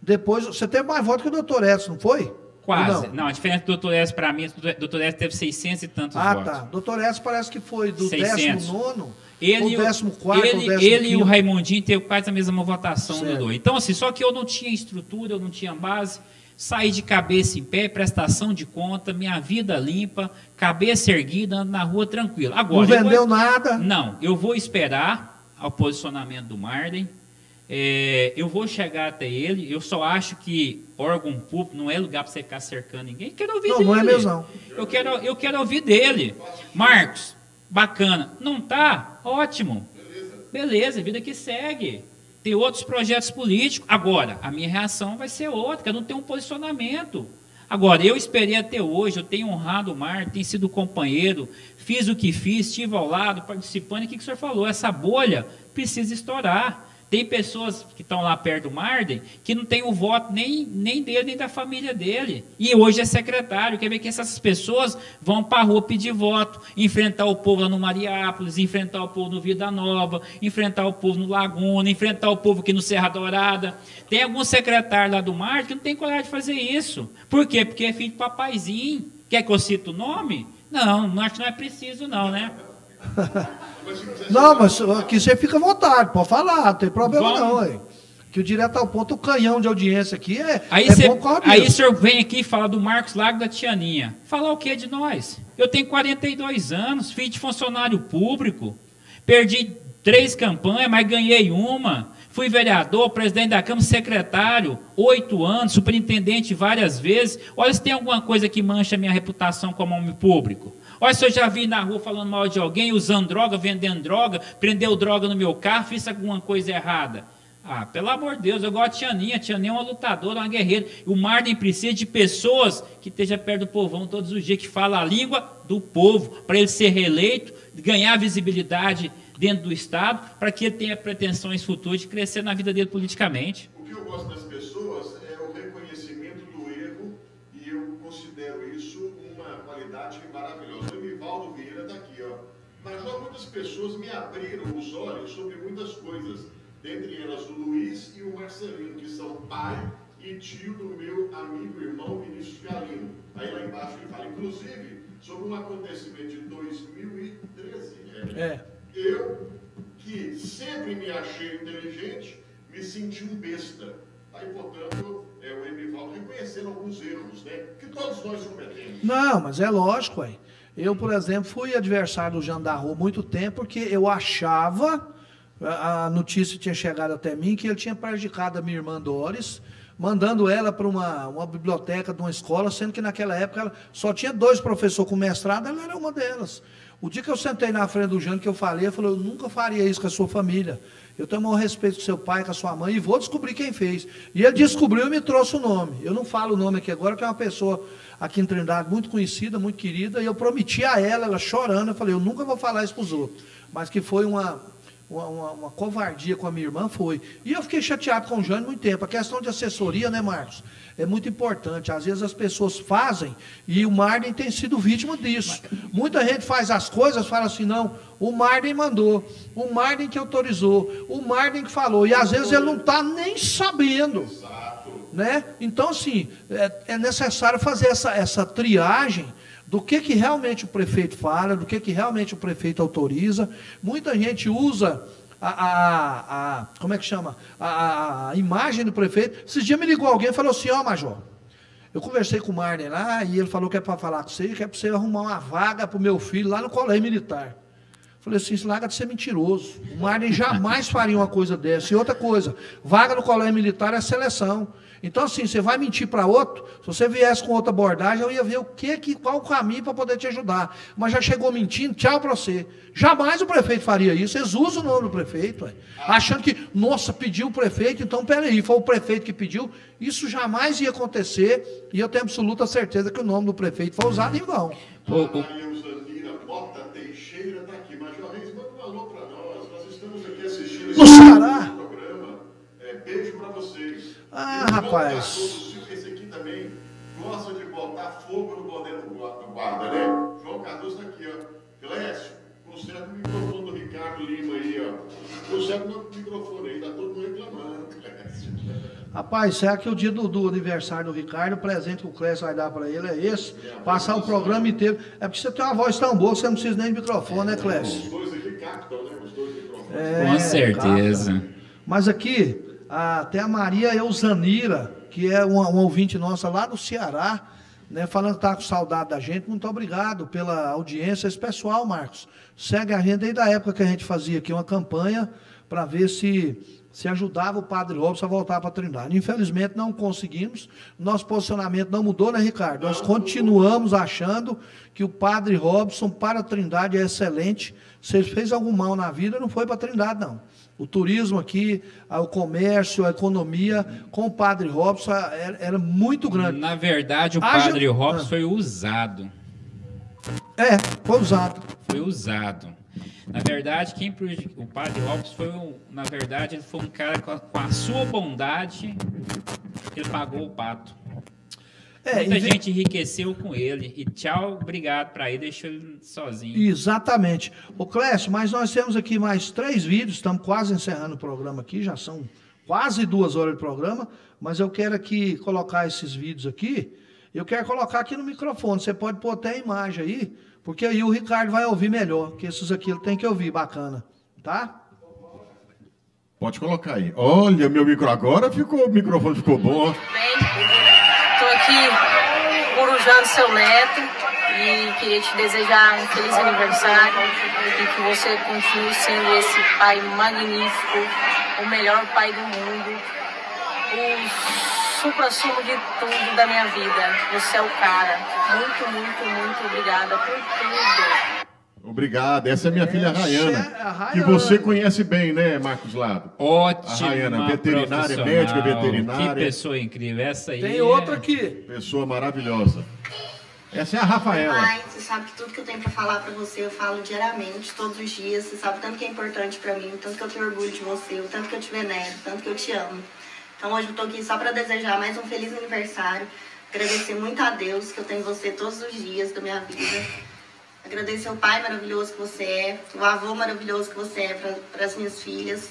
Depois, você teve mais votos que o doutor Edson, não foi? Quase. Não, a diferença do doutor Edson para mim, o doutor Edson teve 600 e tantos votos. Ah, tá. Doutor Edson parece que foi do 19º. Ele e o Raimundinho teve quase a mesma votação do dois. Então, assim, só que eu não tinha estrutura, eu não tinha base, saí de cabeça em pé, prestação de conta, minha vida limpa, cabeça erguida, ando na rua tranquilo. Agora, não vendeu nada? Não, eu vou esperar o posicionamento do Marden, eu vou chegar até ele, eu só acho que órgão público não é lugar para você ficar cercando ninguém, eu quero ouvir dele. Não é mesmo, não. Eu quero ouvir dele. Marcos, bacana. Não tá? Ótimo. Beleza, vida que segue. Tem outros projetos políticos. Agora, a minha reação vai ser outra, que eu não tenho um posicionamento. Agora, eu esperei até hoje, eu tenho honrado o Marcos, tenho sido companheiro, fiz o que fiz, estive ao lado, participando. E o que o senhor falou? Essa bolha precisa estourar. Tem pessoas que estão lá perto do Marden que não tem o voto nem dele, nem da família dele. E hoje é secretário. Quer ver que essas pessoas vão para a rua pedir voto, enfrentar o povo lá no Mariápolis, enfrentar o povo no Vida Nova, enfrentar o povo no Laguna, enfrentar o povo aqui no Serra Dourada. Tem algum secretário lá do Marden que não tem coragem de fazer isso. Por quê? Porque é filho de papaizinho. Quer que eu cite o nome? Não, acho que não é preciso não, né? Não, mas aqui você fica à vontade, pode falar, não tem problema não, hein? Que o direto ao ponto, o canhão de audiência aqui bom. Aí o senhor vem aqui e fala do Marcos Lago da Tianinha. Falar o que de nós? Eu tenho 42 anos, filho de funcionário público, perdi 3 campanhas, mas ganhei uma. Fui vereador, presidente da Câmara, secretário, 8 anos, superintendente várias vezes. Olha se tem alguma coisa que mancha a minha reputação como homem público. Olha se eu já vi na rua falando mal de alguém, usando droga, vendendo droga, prendeu droga no meu carro, fiz alguma coisa errada. Ah, pelo amor de Deus, eu gosto de Tianinha. Tianinha é uma lutadora, uma guerreira. O Marden precisa de pessoas que estejam perto do povão todos os dias, que falam a língua do povo, para ele ser reeleito, ganhar visibilidade dentro do Estado, para que ele tenha pretensões futuras de crescer na vida dele politicamente. O que eu gosto das pessoas é o reconhecimento do erro, e eu considero isso uma qualidade maravilhosa. O Emivaldo Vieira está aqui, ó. Mas já muitas pessoas me abriram os olhos sobre muitas coisas, dentre elas o Luiz e o Marcelino, que são pai e tio do meu amigo e irmão Vinícius Galino. Aí lá embaixo ele fala, inclusive, sobre um acontecimento de 2013, eu, que sempre me achei inteligente, me senti um besta. Aí, portanto, o Emivaldo reconhecendo alguns erros, né? Que todos nós cometemos. Não, mas é lógico, ué. Eu, por exemplo, fui adversário do Jandarro há muito tempo, porque eu achava, a notícia tinha chegado até mim, que ele tinha prejudicado a minha irmã Doris, mandando ela para uma biblioteca de uma escola, sendo que naquela época ela só tinha 2 professores com mestrado, ela era uma delas. O dia que eu sentei na frente do Jânio, que eu falei, eu nunca faria isso com a sua família. Eu tenho o maior respeito com seu pai, com a sua mãe, e vou descobrir quem fez. E ele descobriu e me trouxe o nome. Eu não falo o nome aqui agora, que é uma pessoa aqui em Trindade muito conhecida, muito querida, e eu prometi a ela chorando, eu falei, eu nunca vou falar isso para os outros. Mas que foi uma covardia com a minha irmã, foi. E eu fiquei chateado com o Jânio muito tempo. A questão de assessoria, né, Marcos? É muito importante. Às vezes as pessoas fazem e o Marden tem sido vítima disso. Muita gente faz as coisas, fala assim, não, o Marden mandou, o Marden que autorizou, o Marden que falou. E às vezes ele não está nem sabendo. né? Então, assim, é necessário fazer essa triagem do que realmente o prefeito fala, do que realmente o prefeito autoriza. Muita gente usa como é que chama? A imagem do prefeito. Esses dias me ligou alguém e falou assim, ó, Major, eu conversei com o Marden lá e ele falou que é para falar com você, que é para você arrumar uma vaga para o meu filho lá no colégio militar. Falei assim, isso larga de ser mentiroso. O Marden jamais faria uma coisa dessa. E outra coisa, vaga no colégio militar é seleção. Então, assim, você vai mentir para outro, se você viesse com outra abordagem, eu ia ver qual o caminho para poder te ajudar. Mas já chegou mentindo, tchau para você. Jamais o prefeito faria isso. Eles usam o nome do prefeito, achando que, nossa, pediu o prefeito, então, peraí, foi o prefeito que pediu. Isso jamais ia acontecer, e eu tenho absoluta certeza que o nome do prefeito foi usado em vão. Maria Usanira Mota Teixeira está aqui. Major Reis, manda um alô para nós. Nós estamos aqui assistindo esse programa. Beijo para vocês. Ah, rapaz. Esse aqui também gosta de botar fogo no guarda, né? João Cardoso está aqui, ó. Clécio, conserta o microfone do Ricardo Lima aí, ó. Conserta o microfone aí, tá todo mundo reclamando, Clécio. Rapaz, será que o dia do aniversário do Ricardo, o presente que o Clécio vai dar para ele é esse? Passar o programa inteiro. É porque você tem uma voz tão boa que você não precisa nem de microfone, né, Clécio? Os dois aqui captam, né? Os dois microfones. Com certeza. Capta. Mas aqui, até a Maria Eusanira, que é uma ouvinte nossa lá do Ceará, né, falando que está com saudade da gente. Muito obrigado pela audiência. Esse pessoal, Marcos, segue a gente desde a época que a gente fazia aqui uma campanha para ver se ajudava o Padre Robson a voltar para a Trindade. Infelizmente não conseguimos, nosso posicionamento não mudou, né, Ricardo? Nós continuamos achando que o Padre Robson para a Trindade é excelente. Se ele fez algum mal na vida, não foi para a Trindade, não. O turismo aqui, o comércio, a economia, com o Padre Robson era muito grande. Na verdade, o Padre Robson foi usado. Foi usado. Foi usado. Na verdade, o Padre Robson na verdade, ele foi um cara com a sua bondade, ele pagou o pato. Muita gente enriqueceu com ele. E tchau, obrigado para ele, deixou ele sozinho. Exatamente. Ô Clécio, mas nós temos aqui mais 3 vídeos, estamos quase encerrando o programa aqui, já são quase 2 horas de programa, mas eu quero aqui colocar esses vídeos aqui, eu quero colocar aqui no microfone, você pode pôr até a imagem aí, porque aí o Ricardo vai ouvir melhor, que esses aqui ele tem que ouvir, bacana, tá? Pode colocar aí. Olha, meu o microfone ficou bom. Estou aqui corujando seu neto e queria te desejar um feliz aniversário e que você continue sendo esse pai magnífico, o melhor pai do mundo, o supra-sumo de tudo da minha vida. Você é o cara. Muito, muito, muito obrigada por tudo. Obrigado. Essa é minha filha Rayana, que você conhece bem, né, Marcos Lado? Ótima. A Rayana, veterinária, médica veterinária. Que pessoa incrível. Essa aí. Tem outra aqui. Pessoa maravilhosa. Essa é a Rafaela. Pai, você sabe que tudo que eu tenho pra falar pra você, eu falo diariamente, todos os dias. Você sabe o tanto que é importante pra mim, o tanto que eu tenho orgulho de você, o tanto que eu te venero, o tanto que eu te amo. Então hoje eu tô aqui só pra desejar mais um feliz aniversário. Agradecer muito a Deus que eu tenho você todos os dias da minha vida. Agradecer o pai maravilhoso que você é, o avô maravilhoso que você é para as minhas filhas.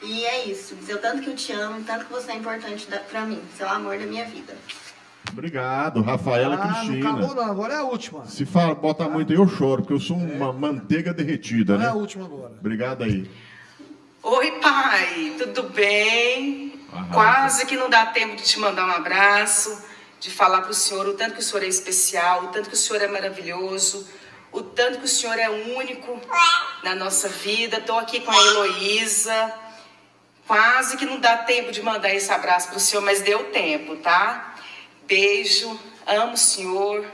E é isso, dizer o tanto que eu te amo, o tanto que você é importante para mim. Você é o amor da minha vida. Obrigado, Rafaela Cristina. Não acabou não, agora é a última. Se botar muito aí eu choro, porque eu sou uma manteiga derretida, né? É a última agora. Obrigado aí. Oi, pai, tudo bem? Quase que não dá tempo de te mandar um abraço, de falar para o senhor o tanto que o senhor é especial, o tanto que o senhor é maravilhoso, o tanto que o senhor é único na nossa vida. Estou aqui com a Heloísa. Quase que não dá tempo de mandar esse abraço para o senhor, mas deu tempo, tá? Beijo, amo o senhor.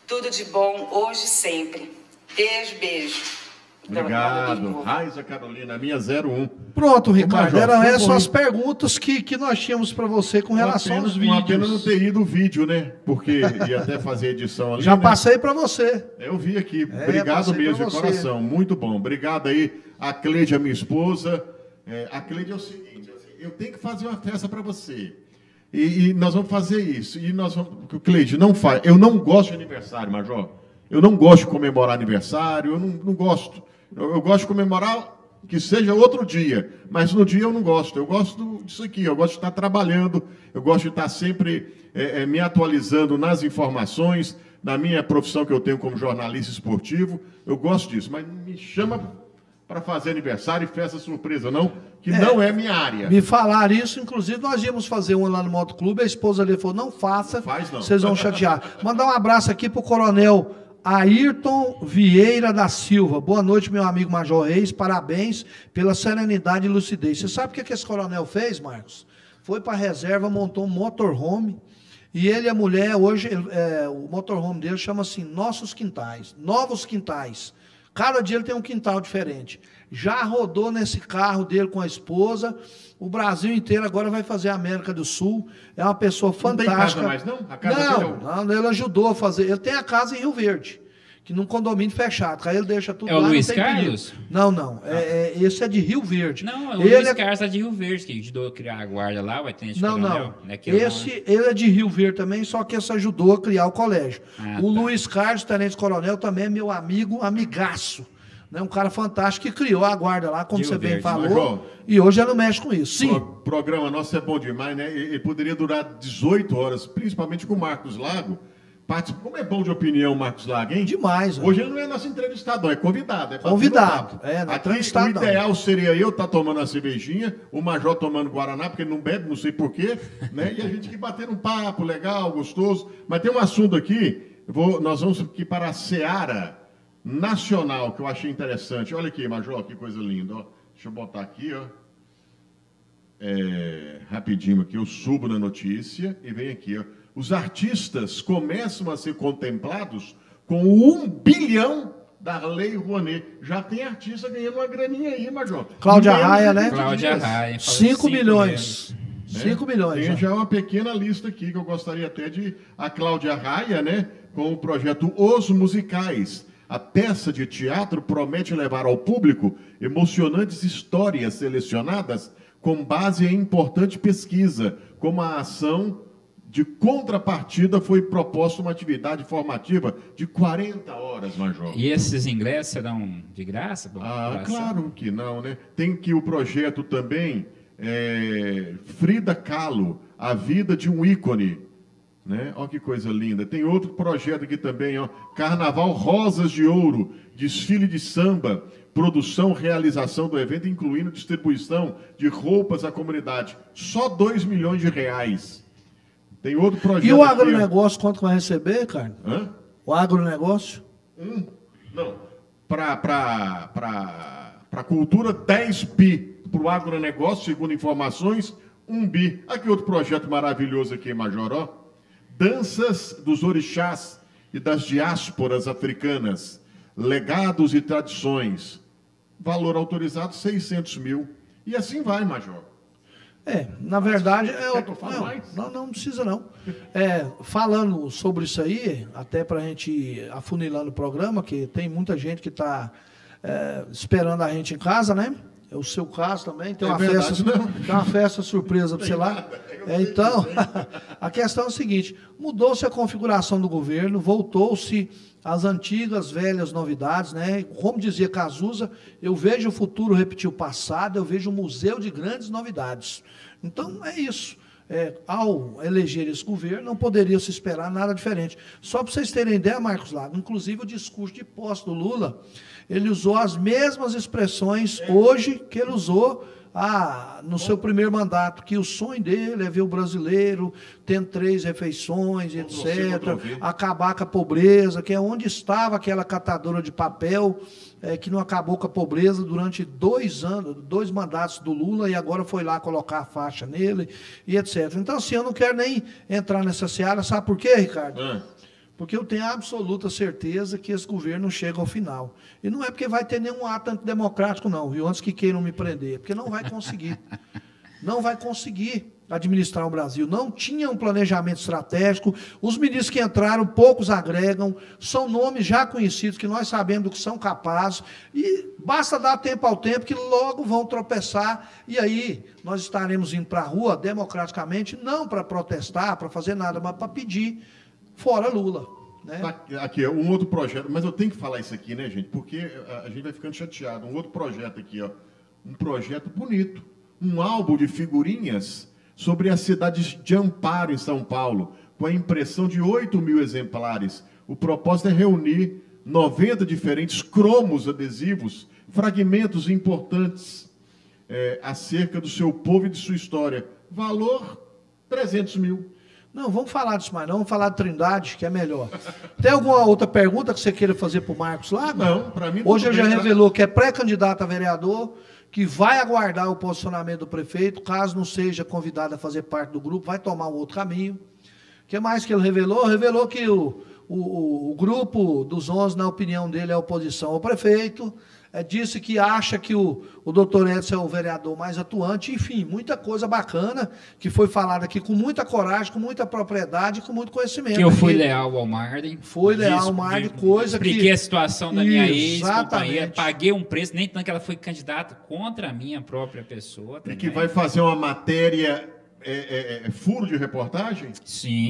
Tudo de bom, hoje e sempre. Beijo, beijo. Obrigado. Raiza Carolina, minha 01. Pronto, Ricardo. Eram essas as perguntas que nós tínhamos para você com relação aos vídeos. Uma pena não ter ido o vídeo, né? Porque ia até fazer edição ali. Já né? Passei para você. Eu vi aqui. Obrigado mesmo, de coração. Muito bom. Obrigado aí, a Cleide, a minha esposa. A Cleide é o seguinte, eu tenho que fazer uma festa para você. E nós vamos fazer isso. E nós vamos. Cleide, não faz. Eu não gosto de aniversário, Major. Eu não gosto de comemorar aniversário. Eu não gosto. Eu gosto de comemorar que seja outro dia. Mas no dia eu não gosto. Eu gosto disso aqui, eu gosto de estar trabalhando, eu gosto de estar sempre me atualizando nas informações, na minha profissão que eu tenho como jornalista esportivo. Eu gosto disso, mas me chama para fazer aniversário e festa surpresa, não, que não é minha área. Me falaram isso, inclusive nós íamos fazer uma lá no Motoclube, a esposa dele falou, não faça, não. Vocês vão chatear. Mandar um abraço aqui pro coronel Ayrton Vieira da Silva. Boa noite, meu amigo Major Reis, parabéns pela serenidade e lucidez. Você sabe o que esse coronel fez, Marcos? Foi para a reserva, montou um motorhome, e ele e a mulher, hoje, o motorhome dele chama-se Nossos Quintais, Novos Quintais. Cada dia ele tem um quintal diferente. Já rodou nesse carro dele com a esposa, o Brasil inteiro agora vai fazer a América do Sul. É uma pessoa fantástica. Não tem casa mais, não? A casa dele não, ele ajudou a fazer. Ele tem a casa em Rio Verde, que num condomínio fechado. Aí ele deixa tudo lá. É o Luiz Carlos? Não. Esse é de Rio Verde. Não, o Luiz Carlos é de Rio Verde, que ajudou a criar a guarda lá, vai ter Não. Ele é de Rio Verde também, só que esse ajudou a criar o colégio. Luiz Carlos, tenente coronel, também é meu amigo, amigaço. Né? Um cara fantástico que criou a guarda lá, como você bem falou. E hoje ele não mexe com isso. Sim. O programa nosso é bom demais, né? Ele poderia durar 18 horas, principalmente com o Marcos Lago. Como é bom de opinião, Marcos Lago, hein? Demais. Hoje ele não é nosso entrevistado, é convidado. Convidado. Não é entrevistado. O ideal seria eu estar tomando uma cervejinha, o Major tomando Guaraná, porque ele não bebe, não sei porquê, né? E a gente aqui batendo um papo legal, gostoso. Mas tem um assunto aqui, nós vamos aqui para a Seara Nacional, que eu achei interessante. Olha aqui, Major, que coisa linda. Ó. Deixa eu botar aqui, ó. Rapidinho aqui, eu subo na notícia e vem aqui, ó. Os artistas começam a ser contemplados com 1 bilhão da Lei Rouanet. Já tem artista ganhando uma graninha aí, Major. Cláudia Raia, né? Cláudia Raia. 5 milhões. 5 milhões. Tem já uma pequena lista aqui que eu gostaria até de... A Cláudia Raia, né? Com o projeto Os Musicais. A peça de teatro promete levar ao público emocionantes histórias selecionadas com base em importante pesquisa, como a ação de contrapartida foi proposta uma atividade formativa de 40 horas, Major. E esses ingressos serão de graça? Claro que não, né? Tem que o projeto também, Frida Kahlo, A Vida de um Ícone, né? Olha que coisa linda. Tem outro projeto aqui também, ó, Carnaval Rosas de Ouro, desfile de samba, produção, realização do evento, incluindo distribuição de roupas à comunidade. Só R$2 milhões. Tem outro projeto. E o agronegócio, quanto vai receber, cara? Hã? O agronegócio? Não. Para cultura, 10 bi. Para o agronegócio, segundo informações, 1 bi. Aqui outro projeto maravilhoso aqui, Major, ó. Danças dos orixás e das diásporas africanas. Legados e tradições. Valor autorizado, 600 mil. E assim vai, Major. Na verdade... Quer que eu fale mais? Não precisa não. Falando sobre isso aí, até para a gente ir afunilando o programa, que tem muita gente que está esperando a gente em casa, né? É o seu caso também, tem uma festa surpresa para você lá. Então, a questão é o seguinte, mudou-se a configuração do governo, voltou-se às antigas, velhas novidades, né? Como dizia Cazuza, eu vejo o futuro repetir o passado, eu vejo um museu de grandes novidades. Então, é isso. Ao eleger esse governo, não poderia se esperar nada diferente. Só para vocês terem ideia, Marcos Lago, inclusive o discurso de posse do Lula, ele usou as mesmas expressões hoje que ele usou no seu primeiro mandato, que o sonho dele é ver o brasileiro tendo 3 refeições, etc., acabar com a pobreza, que é onde estava aquela catadora de papel, que não acabou com a pobreza durante 2 anos, 2 mandatos do Lula, e agora foi lá colocar a faixa nele, e etc. Então, assim, eu não quero nem entrar nessa seara, sabe por quê, Ricardo? Porque eu tenho a absoluta certeza que esse governo chega ao final. E não é porque vai ter nenhum ato antidemocrático, não, viu? Antes que queiram me prender. Porque não vai conseguir. Não vai conseguir administrar o Brasil. Não tinha um planejamento estratégico. Os ministros que entraram, poucos agregam. São nomes já conhecidos, que nós sabemos do que são capazes. E basta dar tempo ao tempo, que logo vão tropeçar. E aí nós estaremos indo para a rua, democraticamente, não para protestar, para fazer nada, mas para pedir fora Lula. Né? Aqui, um outro projeto, mas eu tenho que falar isso aqui, né, gente? Porque a gente vai ficando chateado. Um outro projeto aqui, ó, um projeto bonito, um álbum de figurinhas sobre a cidade de Amparo, em São Paulo, com a impressão de 8.000 exemplares. O propósito é reunir 90 diferentes cromos adesivos, fragmentos importantes acerca do seu povo e de sua história. Valor 300 mil. Não, vamos falar disso mais não, vamos falar de Trindade, que é melhor. Tem alguma outra pergunta que você queira fazer para o Marcos Lago? Não, para mim... Hoje ele já revelou que é pré-candidato a vereador, que vai aguardar o posicionamento do prefeito, caso não seja convidado a fazer parte do grupo, vai tomar um outro caminho. O que mais que ele revelou? Revelou que o grupo dos 11, na opinião dele, é oposição ao prefeito. Disse que acha que o doutor Edson é o vereador mais atuante, enfim, muita coisa bacana que foi falada aqui com muita coragem, com muita propriedade, com muito conhecimento. Que eu fui leal ao Marden. Foi leal ao Marden, coisa que... Expliquei a situação da minha ex-companheira, paguei um preço, nem tanto que ela foi candidata contra a minha própria pessoa. Também. E que vai fazer uma matéria... furo de reportagem? Sim.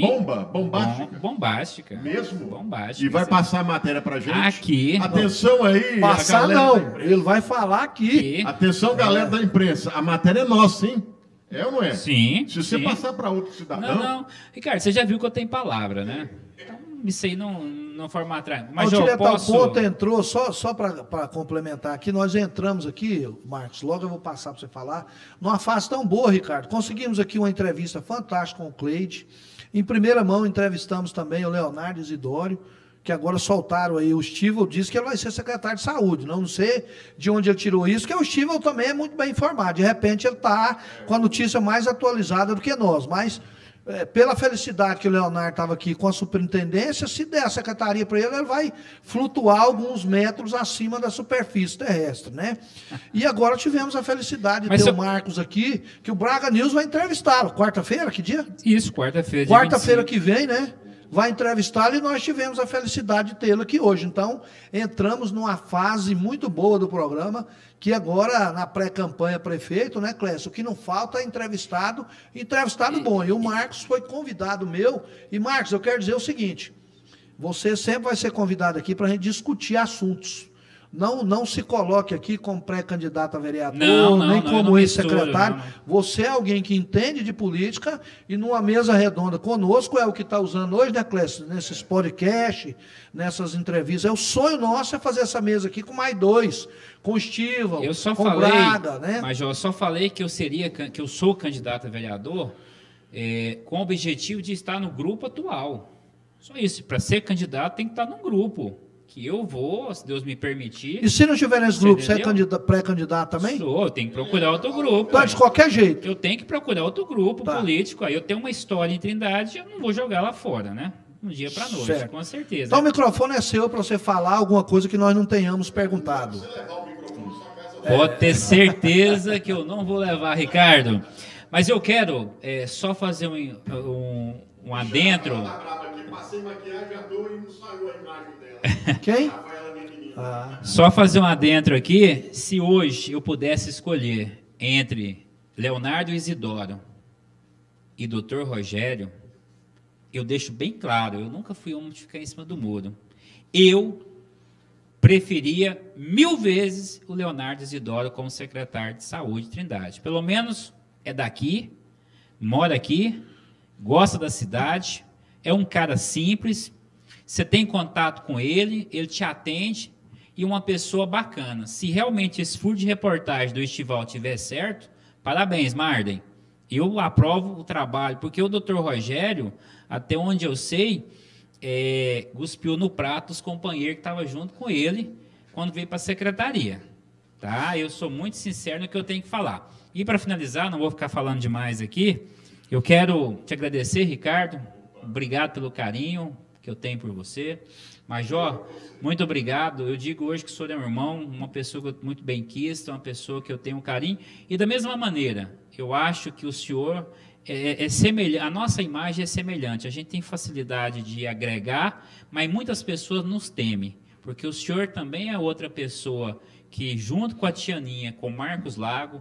Bombástica? Bombástica. Mesmo? Bombástica. E vai passar a matéria pra gente? Aqui. Atenção aí, passar não, ele vai falar aqui. Atenção, galera da imprensa, a matéria é nossa, hein? É ou não é? Sim. Se você passar para outro cidadão... Não. Ricardo, você já viu que eu tenho palavra, né? Então, isso aí não forma atrás. Mas o ponto entrou, só para complementar aqui, nós entramos aqui, Marcos, logo eu vou passar para você falar, numa fase tão boa, Ricardo. Conseguimos aqui uma entrevista fantástica com o Cleide. Em primeira mão, entrevistamos também o Leonardo Isidório, que agora soltaram aí. O Stivel disse que ele vai ser secretário de saúde. Não sei de onde ele tirou isso, que o Stivel também é muito bem informado. De repente ele está com a notícia mais atualizada do que nós, mas... pela felicidade que o Leonardo estava aqui com a superintendência, se der a secretaria para ele, ele vai flutuar alguns metros acima da superfície terrestre, né? E agora tivemos a felicidade de ter o Marcos aqui, que o Braga News vai entrevistá-lo. Quarta-feira, que dia? Isso, quarta-feira. Quarta-feira que vem, né? Vai entrevistá-lo e nós tivemos a felicidade de tê-lo aqui hoje. Então, entramos numa fase muito boa do programa, que agora, na pré-campanha prefeito, né, Clécio, o que não falta é entrevistado bom. E o Marcos foi convidado meu. E, Marcos, eu quero dizer o seguinte, você sempre vai ser convidado aqui para a gente discutir assuntos. Não se coloque aqui como pré-candidato a vereador, nem como ex-secretário. Você é alguém que entende de política e numa mesa redonda conosco, é o que está usando hoje, né, Clécio? Nesses podcasts, nessas entrevistas. O sonho nosso é fazer essa mesa aqui com mais dois, com o Stivel, com o Braga, né? Mas eu só falei que eu sou candidato a vereador com o objetivo de estar no grupo atual. Só isso. Para ser candidato tem que estar num grupo. Que eu vou, se Deus me permitir. E se não estiver nesse grupo, você é pré-candidato também? Sou, eu tenho que procurar outro grupo. Tá, de qualquer jeito. Eu tenho que procurar outro grupo político. Aí eu tenho uma história em Trindade, eu não vou jogar lá fora, né? Um dia para noite, certo. Com certeza. Então o microfone é seu para você falar alguma coisa que nós não tenhamos perguntado. Pode ter certeza que eu não vou levar, Ricardo. Mas eu quero só fazer um adentro. Passei maquiagem à toa e não saiu a imagem dela. Quem? Só fazer um adentro aqui. Se hoje eu pudesse escolher entre Leonardo Isidoro e Dr. Rogério, eu deixo bem claro, eu nunca fui homem de ficar em cima do muro. Eu preferia 1000 vezes o Leonardo Isidoro como secretário de saúde de Trindade. Pelo menos é daqui, mora aqui, gosta da cidade, é um cara simples, você tem contato com ele, ele te atende e uma pessoa bacana. Se realmente esse furo de reportagem do Estival tiver certo, parabéns, Marden. Eu aprovo o trabalho, porque o Dr. Rogério, até onde eu sei, cuspiu no prato os companheiros que estavam junto com ele quando veio para a secretaria. Tá? Eu sou muito sincero no que eu tenho que falar. E para finalizar, não vou ficar falando demais aqui, eu quero te agradecer, Ricardo. Obrigado pelo carinho que eu tenho por você. Major, muito obrigado. Eu digo hoje que o senhor é meu irmão, uma pessoa muito benquista, uma pessoa que eu tenho um carinho. E da mesma maneira, eu acho que o senhor é semelhante, a nossa imagem é semelhante. A gente tem facilidade de agregar, mas muitas pessoas nos temem, porque o senhor também é outra pessoa que, junto com a Tianinha, com o Marcos Lago,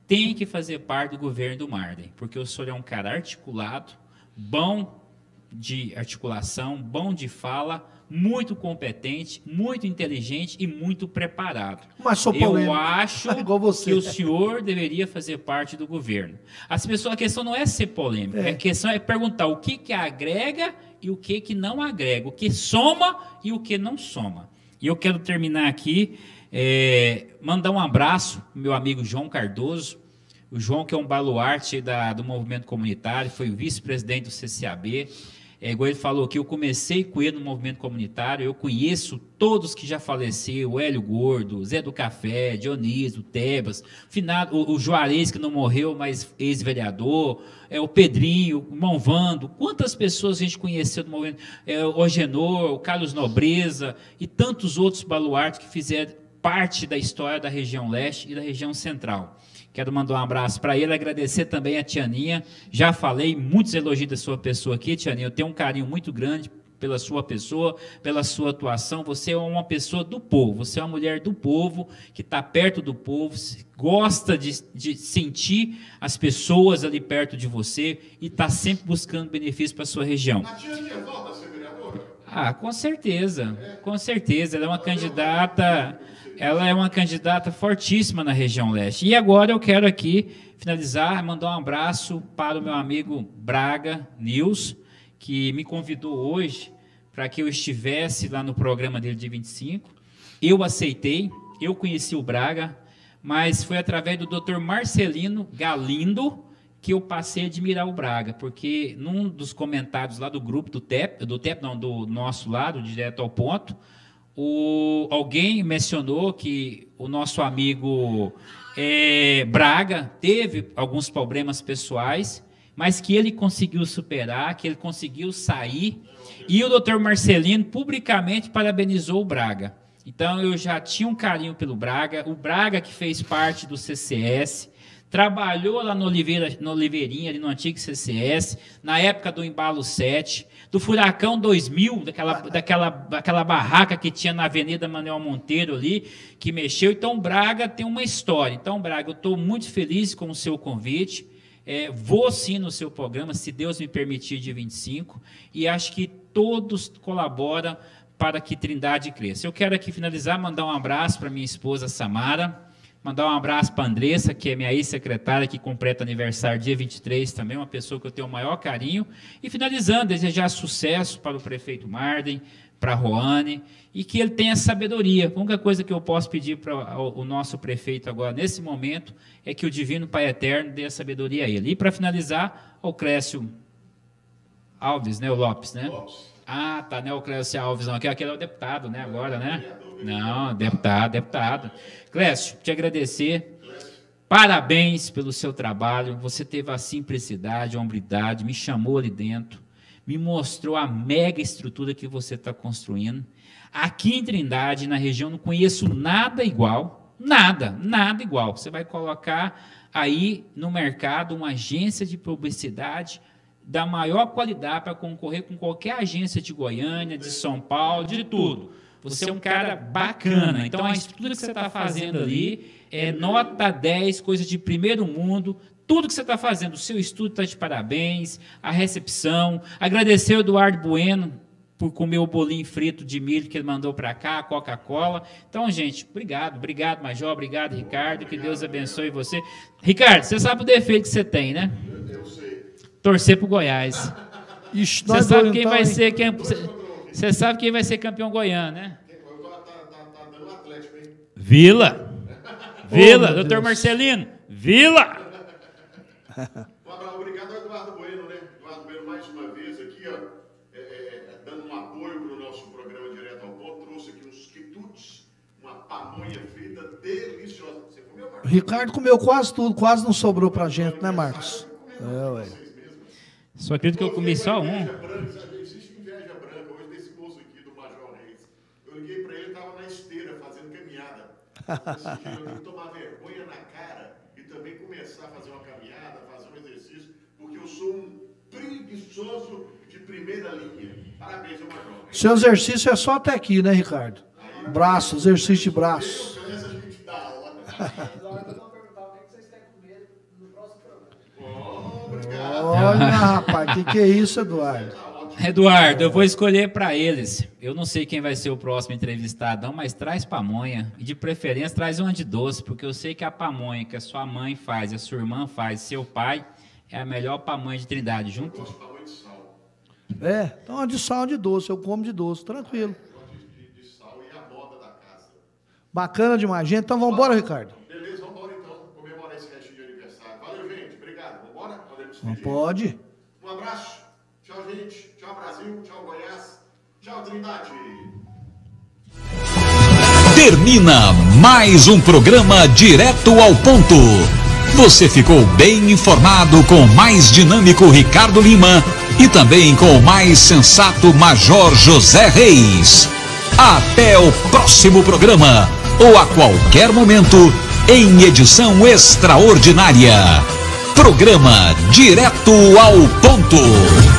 tem que fazer parte do governo do Marden, porque o senhor é um cara articulado, bom, de articulação, bom de fala, muito competente, muito inteligente e muito preparado. Mas sou polêmico. Eu acho que o senhor deveria fazer parte do governo. A questão não é ser polêmico, a questão é perguntar o que agrega e o que não agrega, o que soma e o que não soma. E eu quero terminar aqui, mandar um abraço para o meu amigo João Cardoso, o João que é um baluarte do movimento comunitário, foi o vice-presidente do CCAB. Igual ele falou que eu comecei com ele no movimento comunitário, eu conheço todos que já faleceram, o Hélio Gordo, Zé do Café, Dionísio, Tebas, o Juarez que não morreu, mas ex-vereador, o Pedrinho, o Monvando, quantas pessoas a gente conheceu do movimento, o Ogenor, o Carlos Nobreza e tantos outros baluartes que fizeram parte da história da região leste e da região central. Quero mandar um abraço para ele, agradecer também a Tianinha. Já falei muitos elogios da sua pessoa aqui, Tianinha. Eu tenho um carinho muito grande pela sua pessoa, pela sua atuação. Você é uma pessoa do povo, você é uma mulher do povo, que está perto do povo, gosta de sentir as pessoas ali perto de você e está sempre buscando benefícios para a sua região. A Tianinha volta a ser vereadora? Ah, com certeza, com certeza. Ela é uma candidata fortíssima na região leste. E agora eu quero aqui finalizar, mandar um abraço para o meu amigo Braga Nils, que me convidou hoje para que eu estivesse lá no programa dele de 25. Eu aceitei, eu conheci o Braga, mas foi através do Dr. Marcelino Galindo que eu passei a admirar o Braga, porque num dos comentários lá do grupo do nosso lado, direto ao ponto, alguém mencionou que o nosso amigo Braga teve alguns problemas pessoais, mas que ele conseguiu superar, que ele conseguiu sair, e o doutor Marcelino publicamente parabenizou o Braga. Então eu já tinha um carinho pelo Braga, o Braga que fez parte do CCS, trabalhou lá no Oliveirinha, ali no antigo CCS, na época do Embalo 7, do Furacão 2000, daquela barraca que tinha na Avenida Manuel Monteiro ali, que mexeu. Então, o Braga tem uma história. Então, Braga, eu estou muito feliz com o seu convite. Vou sim no seu programa, se Deus me permitir, de 25, e acho que todos colaboram para que Trindade cresça. Eu quero aqui finalizar, mandar um abraço para minha esposa Samara, mandar um abraço para a Andressa, que é minha ex-secretária, que completa aniversário dia 23, também uma pessoa que eu tenho o maior carinho. E finalizando, desejar sucesso para o prefeito Marden, para a Roane, e que ele tenha sabedoria. A única coisa que eu posso pedir para o nosso prefeito agora, nesse momento, é que o Divino Pai Eterno dê a sabedoria a ele. E para finalizar, ao Clécio Alves, né, o Lopes, né? Lopes. Ah, tá, né, o Clécio Alves, não, aquele é o deputado, né, agora, né? Não, deputado. Clécio, te agradecer, parabéns pelo seu trabalho, você teve a simplicidade, a hombridade, me chamou ali dentro, me mostrou a mega estrutura que você está construindo. Aqui em Trindade, na região, não conheço nada igual, nada igual. Você vai colocar aí no mercado uma agência de publicidade da maior qualidade para concorrer com qualquer agência de Goiânia, de São Paulo, de tudo. Você é um cara bacana. Então, a estrutura que você está fazendo ali é nota 10, coisa de primeiro mundo. Tudo que você está fazendo, o seu estudo está de parabéns, a recepção. Agradecer ao Eduardo Bueno por comer o bolinho frito de milho que ele mandou para cá, a Coca-Cola. Então, gente, obrigado, Major, obrigado, Ricardo, que Deus abençoe você. Ricardo, você sabe o defeito que você tem, né? Eu sei. Torcer para o Goiás. Você sabe quem vai ser Você sabe quem vai ser campeão goiano, né? Tá dando Atlético, hein? Vila, doutor Marcelino, Vila! Obrigado ao Eduardo Bueno, né? Eduardo Bueno, mais uma vez aqui, ó, dando um apoio para o nosso programa Direto ao Ponto, trouxe aqui uns quitutes, uma pamonha frita deliciosa. Você comeu, Marcos? Ricardo comeu quase tudo, quase não sobrou pra gente, né, Marcos? Ué. Só acredito que eu comi só um. Existe inveja branca hoje desse moço aqui do Major Reis. Eu liguei para ele, estava na esteira fazendo caminhada. Eu tenho que tomar vergonha na cara e também começar a fazer uma caminhada, fazer um exercício, porque eu sou um preguiçoso de primeira linha. Parabéns, Major. Seu exercício é só até aqui, né, Ricardo? Braço, exercício de braço. Essa a gente dá aula. Olha, rapaz, que é isso, Eduardo? Eduardo, eu vou escolher para eles. Eu não sei quem vai ser o próximo entrevistado, mas traz pamonha. E de preferência traz uma de doce, porque eu sei que a pamonha que a sua mãe faz, a sua irmã faz, seu pai, é a melhor pamonha de Trindade. Junto? Eu gosto de pamonha de sal. Então a de sal e de doce, eu como de doce, tranquilo. Eu gosto de sal e a moda da casa. Bacana demais, gente. Então vamos embora, Ricardo. Beleza, vamos embora então, comemorar esse restinho de aniversário. Valeu, gente. Obrigado. Vamos embora? Não pode. Um abraço. Tchau, gente. Tchau, Brasil. Tchau, Goiás. Tchau, Trindade. Termina mais um programa Direto ao Ponto. Você ficou bem informado com o mais dinâmico Ricardo Lima e também com o mais sensato Major José Reis. Até o próximo programa ou a qualquer momento em edição extraordinária. Programa Direto ao Ponto.